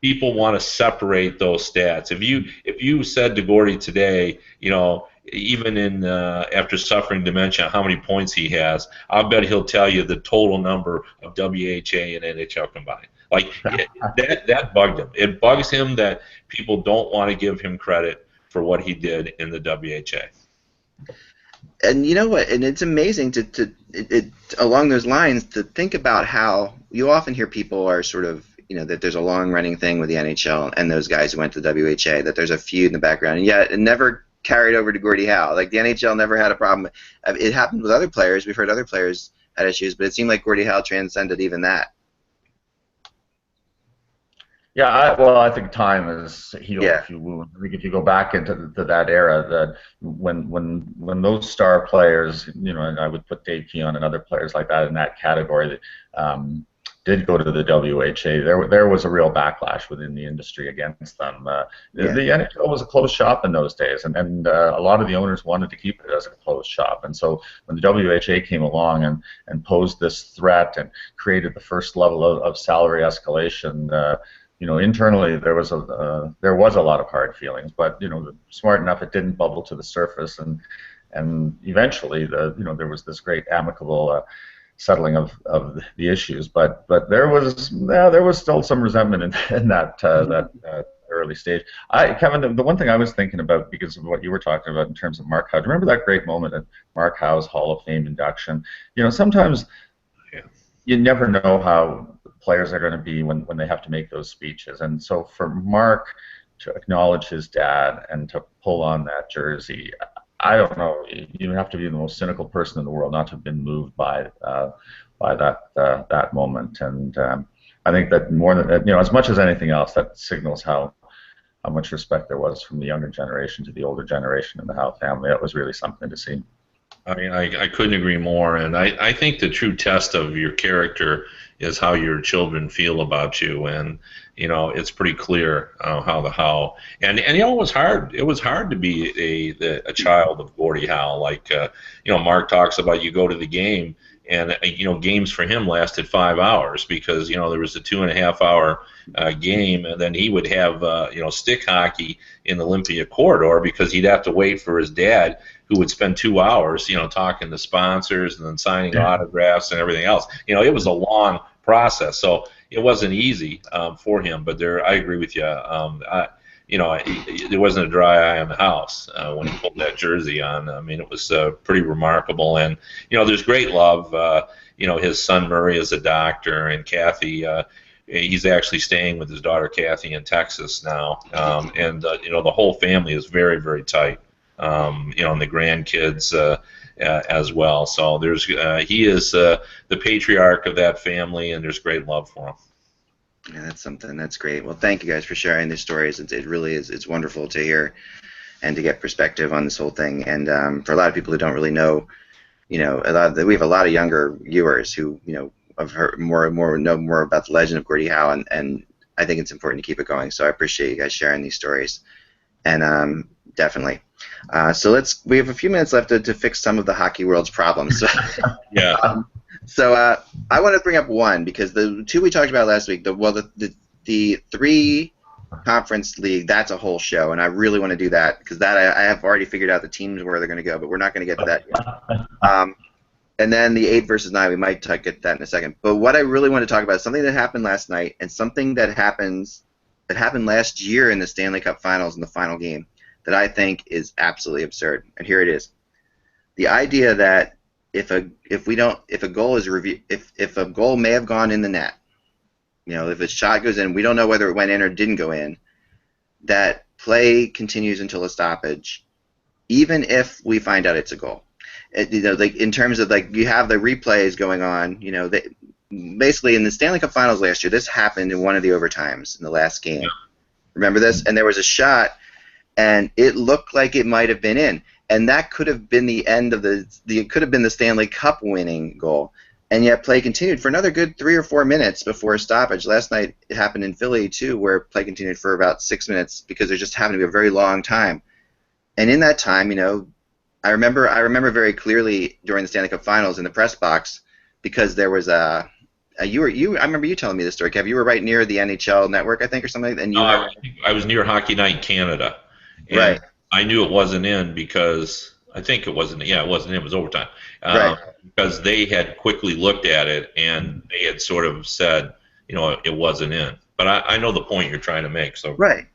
people want to separate those stats. If you said to Gordie today, even in after suffering dementia, how many points he has, I'll bet he'll tell you the total number of WHA and NHL combined. Like that bugged him. It bugs him that people don't want to give him credit for what he did in the WHA. And you know what? And it's amazing to along those lines to think about how you often hear people are sort of that there's a long-running thing with the NHL and those guys who went to the WHA, that there's a feud in the background, and yet it never carried over to Gordie Howe. Like the NHL never had a problem. It happened with other players. We've heard other players had issues, but it seemed like Gordie Howe transcended even that. Yeah, I think time has healed a few wounds. I think if you go back into that era, that when those star players, and I would put Dave Keon and other players like that in that category, that did go to the WHA, there was a real backlash within the industry against them. The NHL was a closed shop in those days, and a lot of the owners wanted to keep it as a closed shop. And so when the WHA came along and posed this threat and created the first level of salary escalation, internally there was a lot of hard feelings, but smart enough it didn't bubble to the surface, and eventually there was this great amicable settling of the issues, but there was still some resentment in that early stage. Kevin, the one thing I was thinking about because of what you were talking about in terms of Mark Howe, do you remember that great moment at Mark Howe's Hall of Fame induction? Sometimes you never know how players are going to be when they have to make those speeches. And so for Mark to acknowledge his dad and to pull on that jersey, I don't know, you have to be the most cynical person in the world not to have been moved by that moment. And I think that more than as much as anything else, that signals how much respect there was from the younger generation to the older generation in the Howe family. That was really something to see. I mean, I couldn't agree more, and I think the true test of your character is how your children feel about you, and it's pretty clear how the Howe and it was hard. It was hard to be a child of Gordie Howe. Like Mark talks about, you go to the game, and games for him lasted 5 hours because there was a 2.5 hour game, and then he would have stick hockey in the Olympia corridor because he'd have to wait for his dad, who would spend 2 hours talking to sponsors and then signing autographs and everything else. It was a long process, so it wasn't easy for him. But I agree with you. There wasn't a dry eye in the house when he pulled that jersey on. I mean, it was pretty remarkable. And there's great love. His son Murray is a doctor, and Kathy. He's actually staying with his daughter Kathy in Texas now, and the whole family is very, very tight. And the grandkids as well. So he is the patriarch of that family, and there's great love for him. Yeah, that's something. That's great. Well, thank you guys for sharing these stories. It really is. It's wonderful to hear and to get perspective on this whole thing. And for a lot of people who don't really know, we have a lot of younger viewers who have heard know more about the legend of Gordie Howe, and I think it's important to keep it going. So I appreciate you guys sharing these stories. And definitely. So we have a few minutes left to fix some of the hockey world's problems. So, yeah. So I want to bring up one because the two we talked about last week, the three conference league, that's a whole show, and I really want to do that because I have already figured out the teams where they're going to go, but we're not going to get to that yet. And then the 8 versus 9, we might get to that in a second. But what I really want to talk about is something that happened last night and something that happened last year in the Stanley Cup Finals in the final game that I think is absolutely absurd. And here it is. The idea that if a goal is if a goal may have gone in the net, if a shot goes in, we don't know whether it went in or didn't go in. That play continues until a stoppage, even if we find out it's a goal. Like in terms of like you have the replays going on. Basically in the Stanley Cup Finals last year, this happened in one of the overtimes in the last game. Remember this? And there was a shot, and it looked like it might have been in, and that could have been the end of it could have been the Stanley Cup winning goal, and yet play continued for another good 3 or 4 minutes before a stoppage. Last night it happened in Philly too, where play continued for about 6 minutes because there just happened to be a very long time, and in that time, I remember very clearly during the Stanley Cup Finals in the press box because there was I remember you telling me this story, Kev. You were right near the NHL network, I think, or something. And I was near Hockey Night in Canada, and right. I knew it wasn't in because I think it wasn't. Yeah, it wasn't in. It was overtime. Right. Because they had quickly looked at it and they had sort of said, it wasn't in. But I know the point you're trying to make. So right.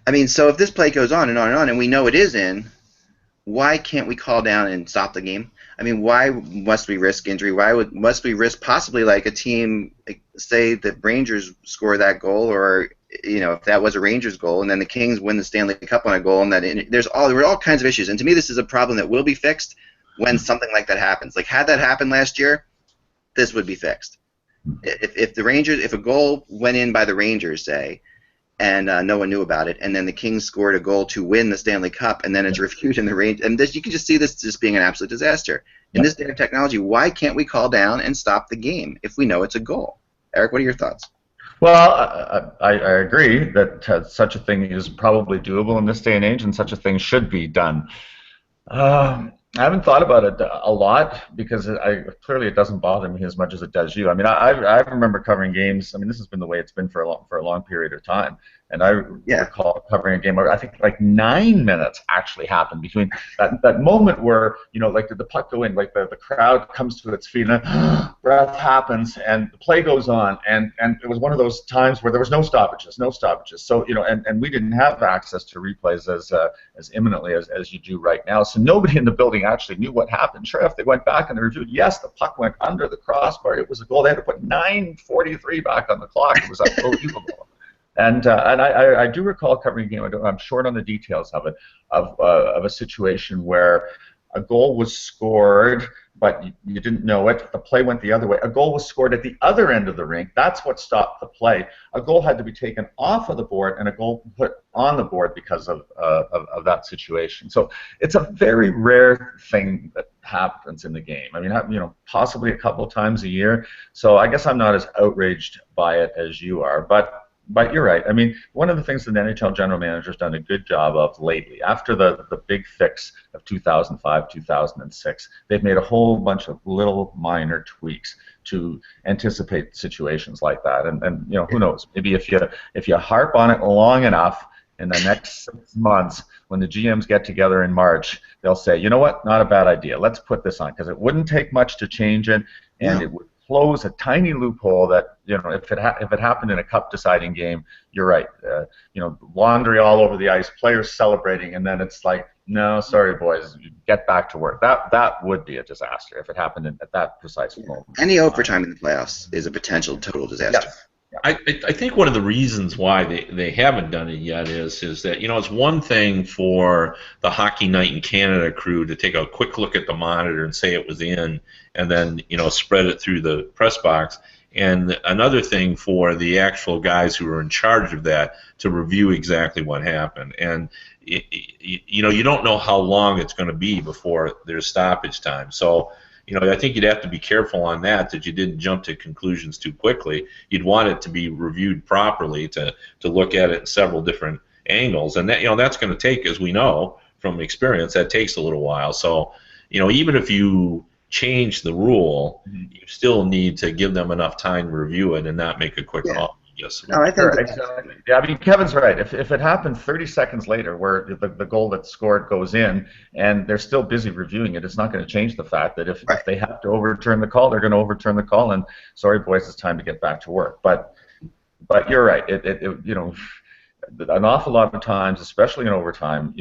I mean, so if this play goes on and on and on, and we know it is in, why can't we call down and stop the game? I mean, why must we risk injury? Must we risk possibly like a team, like, say the Rangers score that goal, or if that was a Rangers goal, and then the Kings win the Stanley Cup on a goal, and there were all kinds of issues. And to me, this is a problem that will be fixed when something like that happens. Like had that happened last year, this would be fixed. If a goal went in by the Rangers, say, and no one knew about it, and then the Kings scored a goal to win the Stanley Cup, and then it's reviewed in the range, and you can just see this just being an absolute disaster. In this day of technology, why can't we call down and stop the game if we know it's a goal? Eric, what are your thoughts? Well, I agree that such a thing is probably doable in this day and age, and such a thing should be done. I haven't thought about it a lot because clearly it doesn't bother me as much as it does you. I mean, I remember covering games. I mean, this has been the way it's been for a long period of time. And I recall covering a game where I think like 9 minutes actually happened between that moment where, like did the puck go in, like the crowd comes to its feet and breath happens and the play goes on. And it was one of those times where there was no stoppages. So, and we didn't have access to replays as imminently as you do right now. So nobody in the building actually knew what happened. Sure, if they went back and they reviewed, yes, the puck went under the crossbar. It was a goal. They had to put 9:43 back on the clock. It was unbelievable. And I do recall covering a game. I'm short on the details of it, of a situation where a goal was scored, but you didn't know it. The play went the other way. A goal was scored at the other end of the rink. That's what stopped the play. A goal had to be taken off of the board, and a goal put on the board because of that situation. So it's a very rare thing that happens in the game. I mean, possibly a couple of times a year. So I guess I'm not as outraged by it as you are, but you're right. I mean, one of the things that the NHL general manager has done a good job of lately, after the big fix of 2005, 2006, they've made a whole bunch of little minor tweaks to anticipate situations like that. And who knows? Maybe if you harp on it long enough, in the next 6 months, when the GMs get together in March, they'll say, you know what? Not a bad idea. Let's put this on, because it wouldn't take much to change it, and it would close a tiny loophole that, if it happened in a cup deciding game, you're right, laundry all over the ice, players celebrating, and then it's like, no, sorry boys, get back to work. That would be a disaster if it happened at that precise moment. Any overtime in the playoffs is a potential total disaster. Yes. I think one of the reasons why they haven't done it yet is that it's one thing for the Hockey Night in Canada crew to take a quick look at the monitor and say it was in, and then spread it through the press box, and another thing for the actual guys who are in charge of that to review exactly what happened. And you don't know how long it's going to be before there's stoppage time. So I think you'd have to be careful on that you didn't jump to conclusions too quickly. You'd want it to be reviewed properly to look at it in several different angles, and that's going to take, as we know from experience, that takes a little while. So even if you change the rule, you still need to give them enough time to review it and not make a quick call. Yes. No, I think exactly. Yeah, I mean, Kevin's right. If it happened 30 seconds later, where the goal that's scored goes in, and they're still busy reviewing it, it's not going to change the fact that if they have to overturn the call, they're going to overturn the call. And sorry, boys, it's time to get back to work. But you're right. An awful lot of times, especially in overtime,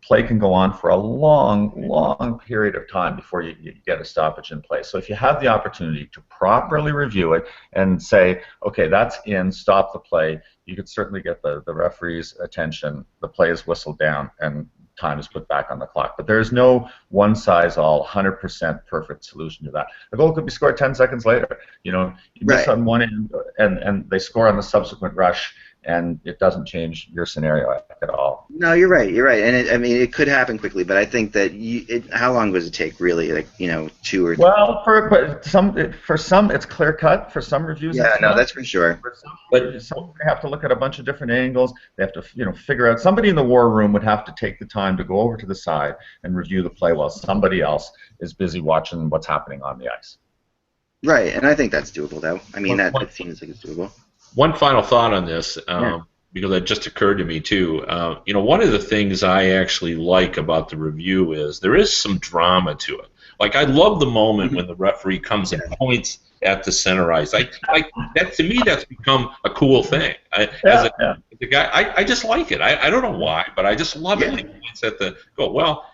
play can go on for a long, long period of time before you get a stoppage in place. So if you have the opportunity to properly review it and say, okay, that's in, stop the play, you could certainly get the referee's attention, the play is whistled down, and time is put back on the clock. But there's no one-size-all, 100% perfect solution to that. The goal could be scored 10 seconds later. You know, you miss on one end, and they score on the subsequent rush, and it doesn't change your scenario at all. No, you're right. You're right, and it could happen quickly. But I think that how long does it take, really? Like 2 or 3? Well, for some it's clear cut. For some reviews, yeah, it's no, not. that's for sure. But some they have to look at a bunch of different angles. They have to figure out. Somebody in the war room would have to take the time to go over to the side and review the play while somebody else is busy watching what's happening on the ice. Right, and I think that's doable, though. I mean, that seems like it's doable. One final thought on this, because it just occurred to me too. One of the things I actually like about the review is there is some drama to it. Like, I love the moment when the referee comes and points at the center ice. That, to me, that's become a cool thing. The guy, I just like it. I don't know why, but I just love it when he points at the goal. Well,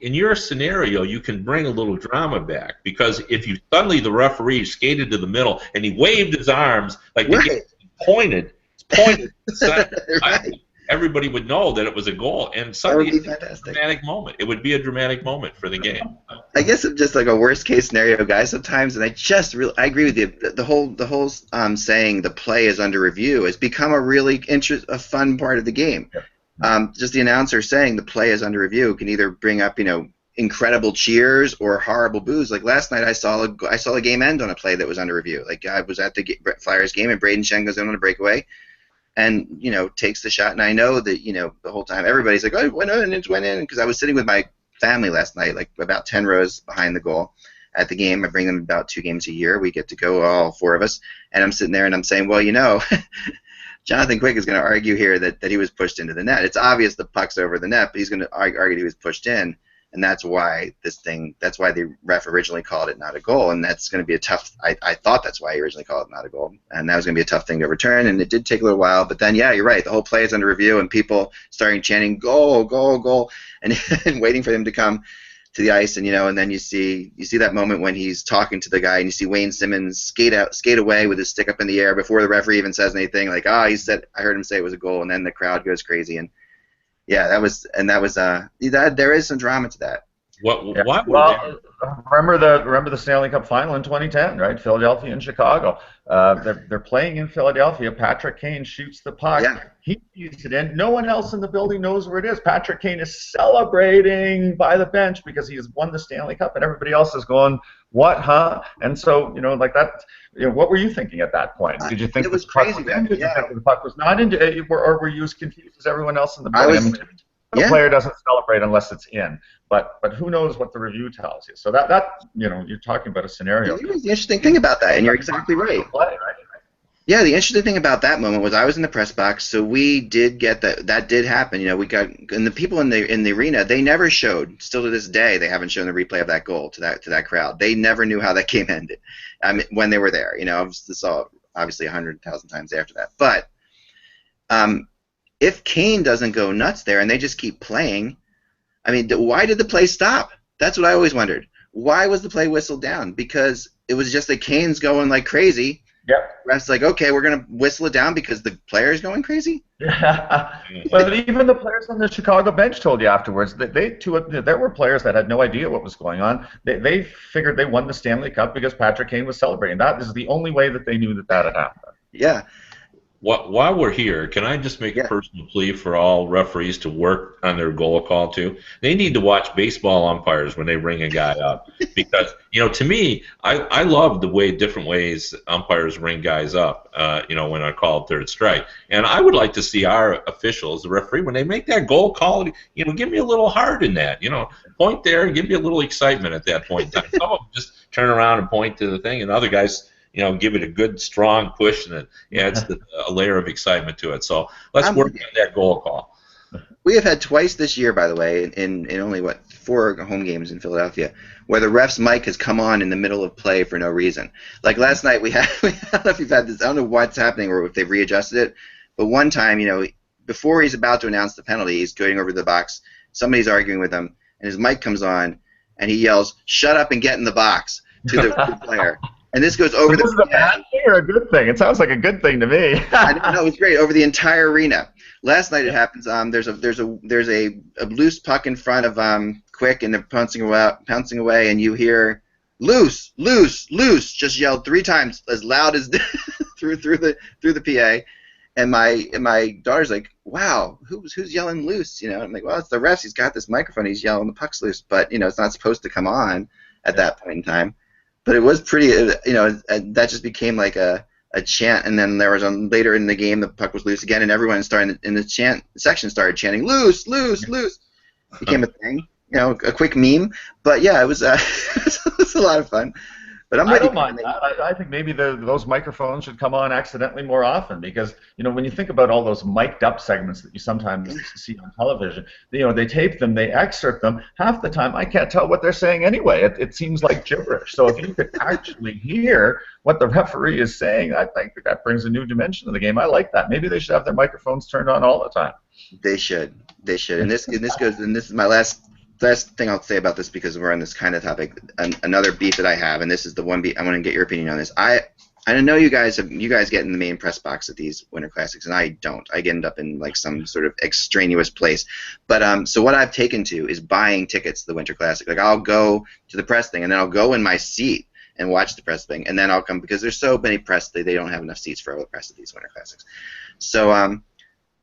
in your scenario, you can bring a little drama back, because if you suddenly the referee skated to the middle and he waved his arms like pointed, everybody would know that it was a goal, and suddenly it's a dramatic moment. It would be a dramatic moment for the game. I guess I'm just like a worst case scenario guy sometimes, and I agree with you. The whole saying the play is under review has become a really a fun part of the game. Yeah. Just the announcer saying the play is under review can either bring up incredible cheers or horrible boos. Like last night, I saw a game end on a play that was under review. Like, I was at the Flyers game, and Braden Shen goes in on a breakaway, and takes the shot. And I know that the whole time everybody's like, oh, it went in, because I was sitting with my family last night, like about 10 rows behind the goal at the game. I bring them about 2 games a year. We get to go, all 4 of us, and I'm sitting there and I'm saying, well, Jonathan Quick is going to argue here that he was pushed into the net. It's obvious the puck's over the net, but he's going to argue he was pushed in, and that's why the ref originally called it not a goal, and that's going to be a tough. I thought that's why he originally called it not a goal, and that was going to be a tough thing to overturn, and it did take a little while, but then, yeah, you're right. The whole play is under review, and people starting chanting goal, goal, goal, and waiting for him to come to the ice, and and then you see that moment when he's talking to the guy, and you see Wayne Simmons skate away with his stick up in the air before the referee even says anything. Like, I heard him say it was a goal, and then the crowd goes crazy, and there is some drama to that. Remember the Stanley Cup final in 2010, right? Philadelphia and Chicago. They're playing in Philadelphia. Patrick Kane shoots the puck. Yeah. He shoots it in. No one else in the building knows where it is. Patrick Kane is celebrating by the bench because he has won the Stanley Cup, and everybody else is going, "What, huh?" And so, like that. What were you thinking at that point? Did you think it was crazy? Did you think the puck was not in, or were you as confused as everyone else in the building? The player doesn't celebrate unless it's in, but who knows what the review tells you? So that you're talking about a scenario. The interesting thing about that, and you're exactly right. Yeah, the interesting thing about that moment was I was in the press box, so we did get that did happen. We got, and the people in the arena, they never showed. Still to this day, they haven't shown the replay of that goal to that crowd. They never knew how that game ended. When they were there, I saw it obviously 100,000 times after that. But if Kane doesn't go nuts there and they just keep playing, why did the play stop? That's what I always wondered. Why was the play whistled down? Because it was just that Kane's going like crazy. Yep. Ref's like, okay, we're going to whistle it down because the player's going crazy? Yeah. But even the players on the Chicago bench told you afterwards that there were players that had no idea what was going on. They figured they won the Stanley Cup because Patrick Kane was celebrating. That is the only way that they knew that had happened. Yeah. While we're here, can I just make a personal plea for all referees to work on their goal call too? They need to watch baseball umpires when they ring a guy up, because to me, I love the different ways umpires ring guys up. When I call third strike, and I would like to see our officials, the referee, when they make that goal call, give me a little heart in that. Point there, give me a little excitement at that point in time. Some of them just turn around and point to the thing, and other guys, give it a good, strong push, and it adds a layer of excitement to it. So let's work on that goal call. We have had twice this year, by the way, in only, 4 home games in Philadelphia, where the ref's mic has come on in the middle of play for no reason. Like last night, I don't know if you've had this, I don't know what's happening or if they've readjusted it, but one time, before he's about to announce the penalty, he's going over to the box somebody's arguing with him, and his mic comes on, and he yells, "Shut up and get in the box," to the player. And this goes over so this is a bad thing or a good thing? It sounds like a good thing to me. I don't know. It's great over the entire arena. Last night it happens. There's a loose puck in front of Quick, and they're pouncing away, and you hear "loose, loose, loose" just yelled 3 times as loud as through the PA. And my daughter's like, "Wow, who's yelling loose?" You know, I'm like, "Well, it's the refs. He's got this microphone. He's yelling the puck's loose." But you know, it's not supposed to come on at that point in time. But it was pretty, you know, that just became like a chant, and then there was later in the game the puck was loose again, and everyone started in the chant section started chanting "loose, loose, loose." It became a thing, you know, a quick meme. But yeah, it was it was a lot of fun. But I don't mind that. I think maybe those microphones should come on accidentally more often, because you know, when you think about all those mic'd up segments that you sometimes see on television, you know, they tape them, they excerpt them. Half the time, I can't tell what they're saying anyway. It seems like gibberish. So if you could actually hear what the referee is saying, I think that brings a new dimension to the game. I like that. Maybe they should have their microphones turned on all the time. They should. They should. And this is my last thing I'll say about this, because we're on this kind of topic. Another beef that I have, and this is the one beef I want to get your opinion on this. I know you guys get in the main press box at these Winter Classics, and I don't. I end up in like some sort of extraneous place. But so what I've taken to is buying tickets to the Winter Classic. Like, I'll go to the press thing, and then I'll go in my seat and watch the press thing, and then I'll come, because there's so many press, they don't have enough seats for all the press at these Winter Classics. So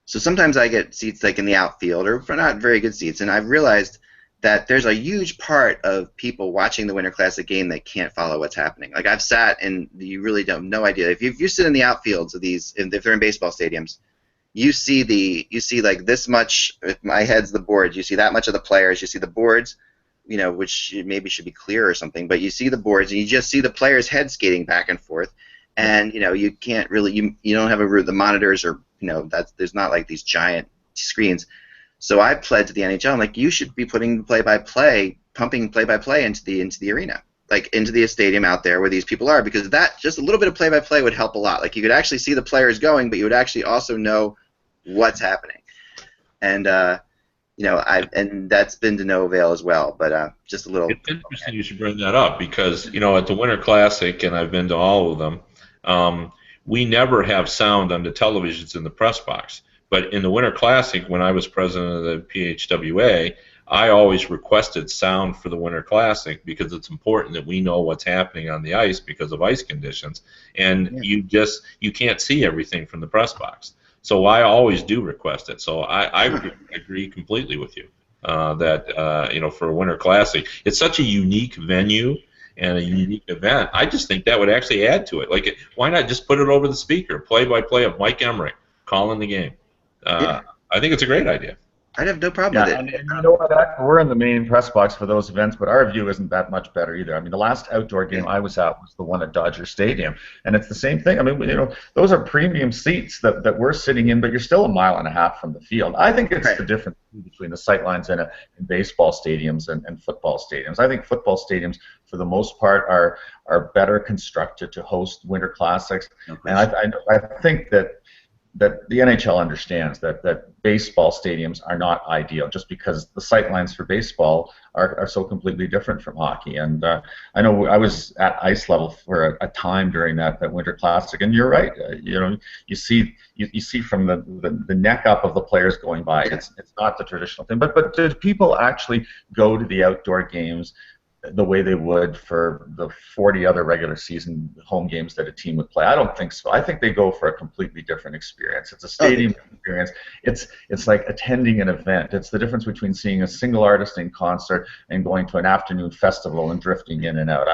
so sometimes I get seats like in the outfield, or for not very good seats, and I've realized that there's a huge part of people watching the Winter Classic game that can't follow what's happening. Like, I've sat, and you really don't have no idea. If you sit in the outfields of these, if they're in baseball stadiums, you see like this much. If my head's the boards, you see that much of the players. You see the boards, you know, which maybe should be clear or something. But you see the boards, and you just see the players' heads skating back and forth. And you know, you can't really, you don't have the monitors, or you know, there's not like these giant screens. So I pled to the NHL. I'm like, you should be putting play-by-play, pumping play-by-play into the arena, like into the stadium out there where these people are, because that just a little bit of play-by-play would help a lot. Like, you could actually see the players going, but you would actually also know what's happening. And you know, and that's been to no avail as well. But just a little. It's interesting you should bring that up, because you know, at the Winter Classic, and I've been to all of them, we never have sound on the televisions in the press box. But in the Winter Classic, when I was president of the PHWA, I always requested sound for the Winter Classic, because it's important that we know what's happening on the ice because of ice conditions. And you can't see everything from the press box. So I always do request it. So I agree completely with you that you know, for a Winter Classic, it's such a unique venue and a unique event. I just think that would actually add to it. Like, why not just put it over the speaker, play-by-play of Mike Emmerich calling the game? I think it's a great idea. I'd have no problem with it. And you know what? We're in the main press box for those events, but our view isn't that much better either. I mean, the last outdoor game I was at was the one at Dodger Stadium, and it's the same thing. I mean, you know, those are premium seats that we're sitting in, but you're still a mile and a half from the field. I think it's the difference between the sightlines in baseball stadiums and football stadiums. I think football stadiums, for the most part, are better constructed to host Winter Classics, and I think that the NHL understands that baseball stadiums are not ideal, just because the sightlines for baseball are so completely different from hockey. And I know I was at ice level for a time during that Winter Classic, and you're right. You know, you see from the neck up of the players going by. It's not the traditional thing. But do people actually go to the outdoor games the way they would for the 40 other regular season home games that a team would play? I don't think so. I think they go for a completely different experience. It's a stadium experience. It's like attending an event. It's the difference between seeing a single artist in concert and going to an afternoon festival and drifting in and out.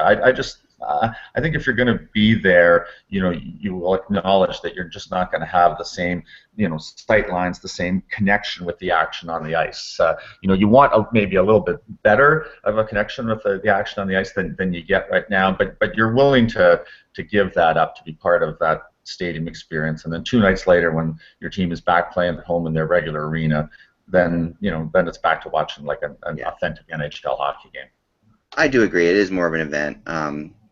I think if you're going to be there, you know, you will acknowledge that you're just not going to have the same, you know, sight lines, the same connection with the action on the ice. You know, you want maybe a little bit better of a connection with the action on the ice than you get right now, but you're willing to give that up to be part of that stadium experience. And then 2 nights later, when your team is back playing at home in their regular arena, then it's back to watching like an authentic NHL hockey game. I do agree. It is more of an event.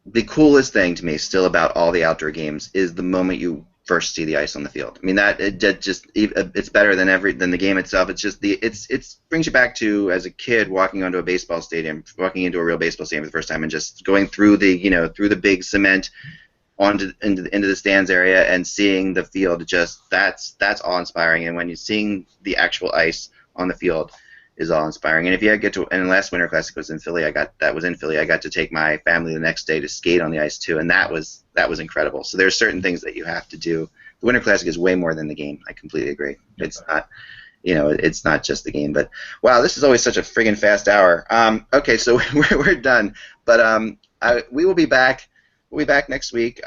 The coolest thing to me still about all the outdoor games is the moment you first see the ice on the field. I mean it's better than the game itself. It's just it brings you back to as a kid walking into a real baseball stadium for the first time and just going through the big cement into the stands area and seeing the field. That's awe-inspiring. And when you're seeing the actual ice on the field is awe-inspiring. And if you get to, and the last Winter Classic was in Philly, I got to take my family the next day to skate on the ice too, and that was incredible. So there's certain things that you have to do. The Winter Classic is way more than the game. I completely agree. It's not, it's not just the game. But wow, this is always such a friggin' fast hour. Okay, so we're done. But we will be back. We'll be back next week,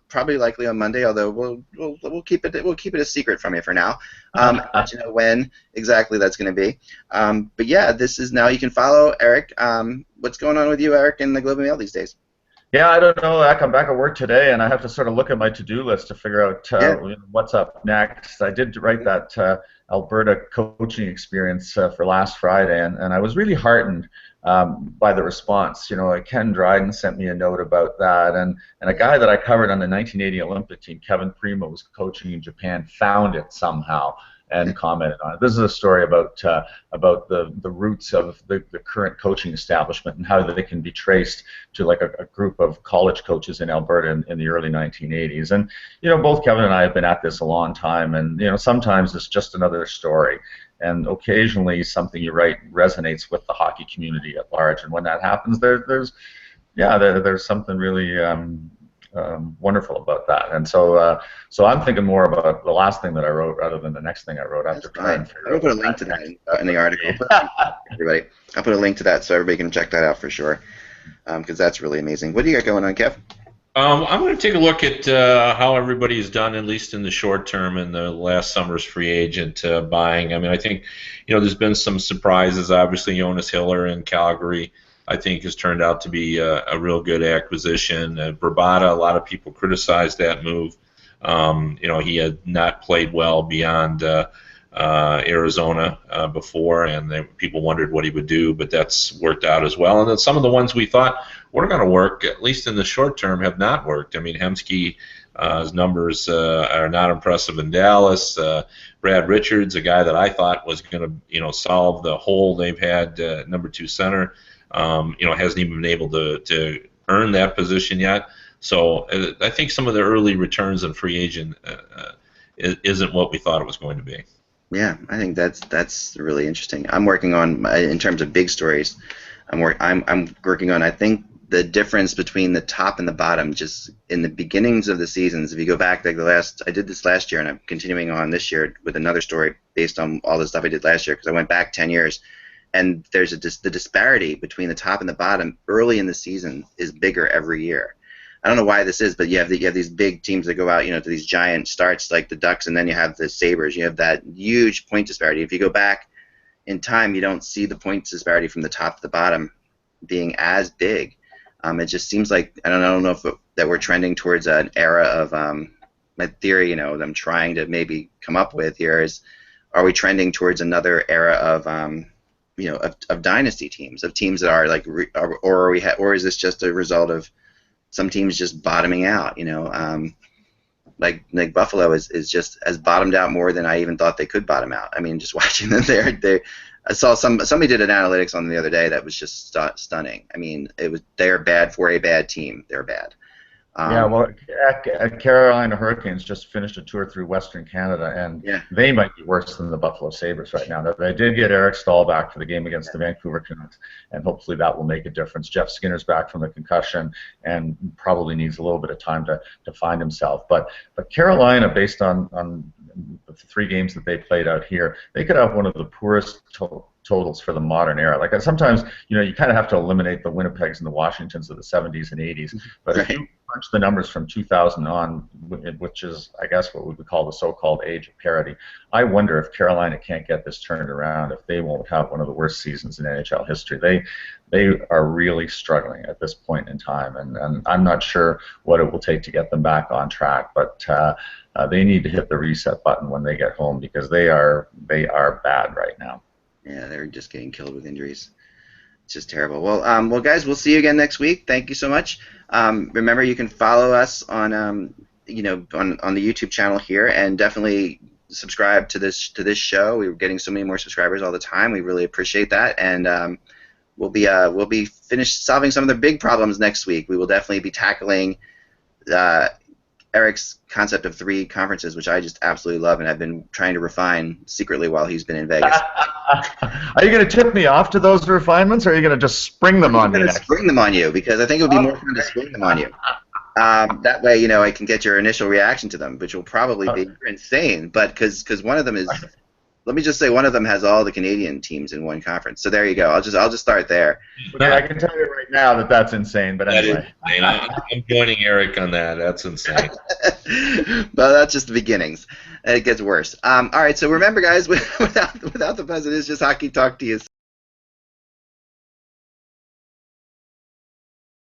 probably likely on Monday. Although we'll keep it a secret from you for now. Let you know when exactly that's going to be. But yeah, this is now. You can follow Eric. What's going on with you, Eric, in the Globe and Mail these days? Yeah, I don't know. I come back at work today, and I have to sort of look at my to-do list to figure out what's up next. I did write that Alberta coaching experience for last Friday, and I was really heartened by the response. Ken Dryden sent me a note about that, and a guy that I covered on the 1980 Olympic team, Kevin Primo, was coaching in Japan, found it somehow and commented on it. This is a story about the roots of the current coaching establishment and how they can be traced to like a group of college coaches in Alberta in the early 1980s. And both Kevin and I have been at this a long time, and sometimes it's just another story. And occasionally something you write resonates with the hockey community at large, and when that happens, there's something really wonderful about that. And so I'm thinking more about the last thing that I wrote rather than the next thing I wrote. After trying to I'll put a link to that in the article. Everybody, I'll put a link to that so everybody can check that out for sure, because that's really amazing. What do you got going on, Kev? I'm going to take a look at how everybody's done, at least in the short term, in the last summer's free agent buying. I mean, I think there's been some surprises. Obviously, Jonas Hiller in Calgary, I think, has turned out to be a real good acquisition. Bravada, a lot of people criticized that move. He had not played well beyond Arizona before, and people wondered what he would do, but that's worked out as well. And then some of the ones we thought were going to work, at least in the short term, have not worked. I mean, Hemsky's numbers are not impressive in Dallas. Brad Richards, a guy that I thought was going to solve the hole they've had, number 2 center, hasn't even been able to earn that position yet. So I think some of the early returns on free agent isn't what we thought it was going to be. Yeah, I think that's really interesting. I'm working on, in terms of big stories, I'm working on, I think, the difference between the top and the bottom just in the beginnings of the seasons. If you go back, like I did this last year, and I'm continuing on this year with another story based on all the stuff I did last year, because I went back 10 years. And there's the disparity between the top and the bottom early in the season is bigger every year. I don't know why this is, but you have these big teams that go out, to these giant starts like the Ducks, and then you have the Sabres. You have that huge point disparity. If you go back in time, you don't see the point disparity from the top to the bottom being as big. It just seems like I don't know if that we're trending towards an era of my theory. That I'm trying to maybe come up with here is, are we trending towards another era of of dynasty teams, of teams that are like, or is this just a result of some teams just bottoming out? Like Buffalo is just has bottomed out more than I even thought they could bottom out. I mean, just watching them, I saw somebody did an analytics on them the other day that was just stunning. I mean, they're bad for a bad team. They're bad. Yeah, well, Carolina Hurricanes just finished a tour through Western Canada, and they might be worse than the Buffalo Sabres right now. They did get Eric Stahl back for the game against the Vancouver Canucks, and hopefully that will make a difference. Jeff Skinner's back from the concussion and probably needs a little bit of time to find himself. But Carolina, based on the 3 games that they played out here, they could have one of the poorest totals for the modern era. Like sometimes, you kind of have to eliminate the Winnipegs and the Washingtons of the 70s and 80s. But if you punch the numbers from 2000 on, which is, I guess, what we would call the so-called age of parity, I wonder if Carolina can't get this turned around, if they won't have one of the worst seasons in NHL history. They are really struggling at this point in time, and I'm not sure what it will take to get them back on track. But they need to hit the reset button when they get home, because they are bad right now. Yeah, they're just getting killed with injuries. It's just terrible. Well, guys, we'll see you again next week. Thank you so much. Remember, you can follow us on on the YouTube channel here, and definitely subscribe to this show. We're getting so many more subscribers all the time. We really appreciate that, and we'll be finished solving some of the big problems next week. We will definitely be tackling Eric's concept of 3 conferences, which I just absolutely love, and I've been trying to refine secretly while he's been in Vegas. Are you going to tip me off to those refinements, or are you going to just spring them on me? I'm going to spring them on you, because I think it would be more fun to spring them on you. That way, I can get your initial reaction to them, which will probably be insane. But because one of them is, let me just say, one of them has all the Canadian teams in one conference. So there you go. I'll just start there. I can tell you right now that that's insane. But anyway, I'm joining Eric on that. That's insane. Well, that's just the beginnings. It gets worse. All right. So remember, guys, without the buzz, it is just hockey talk to you.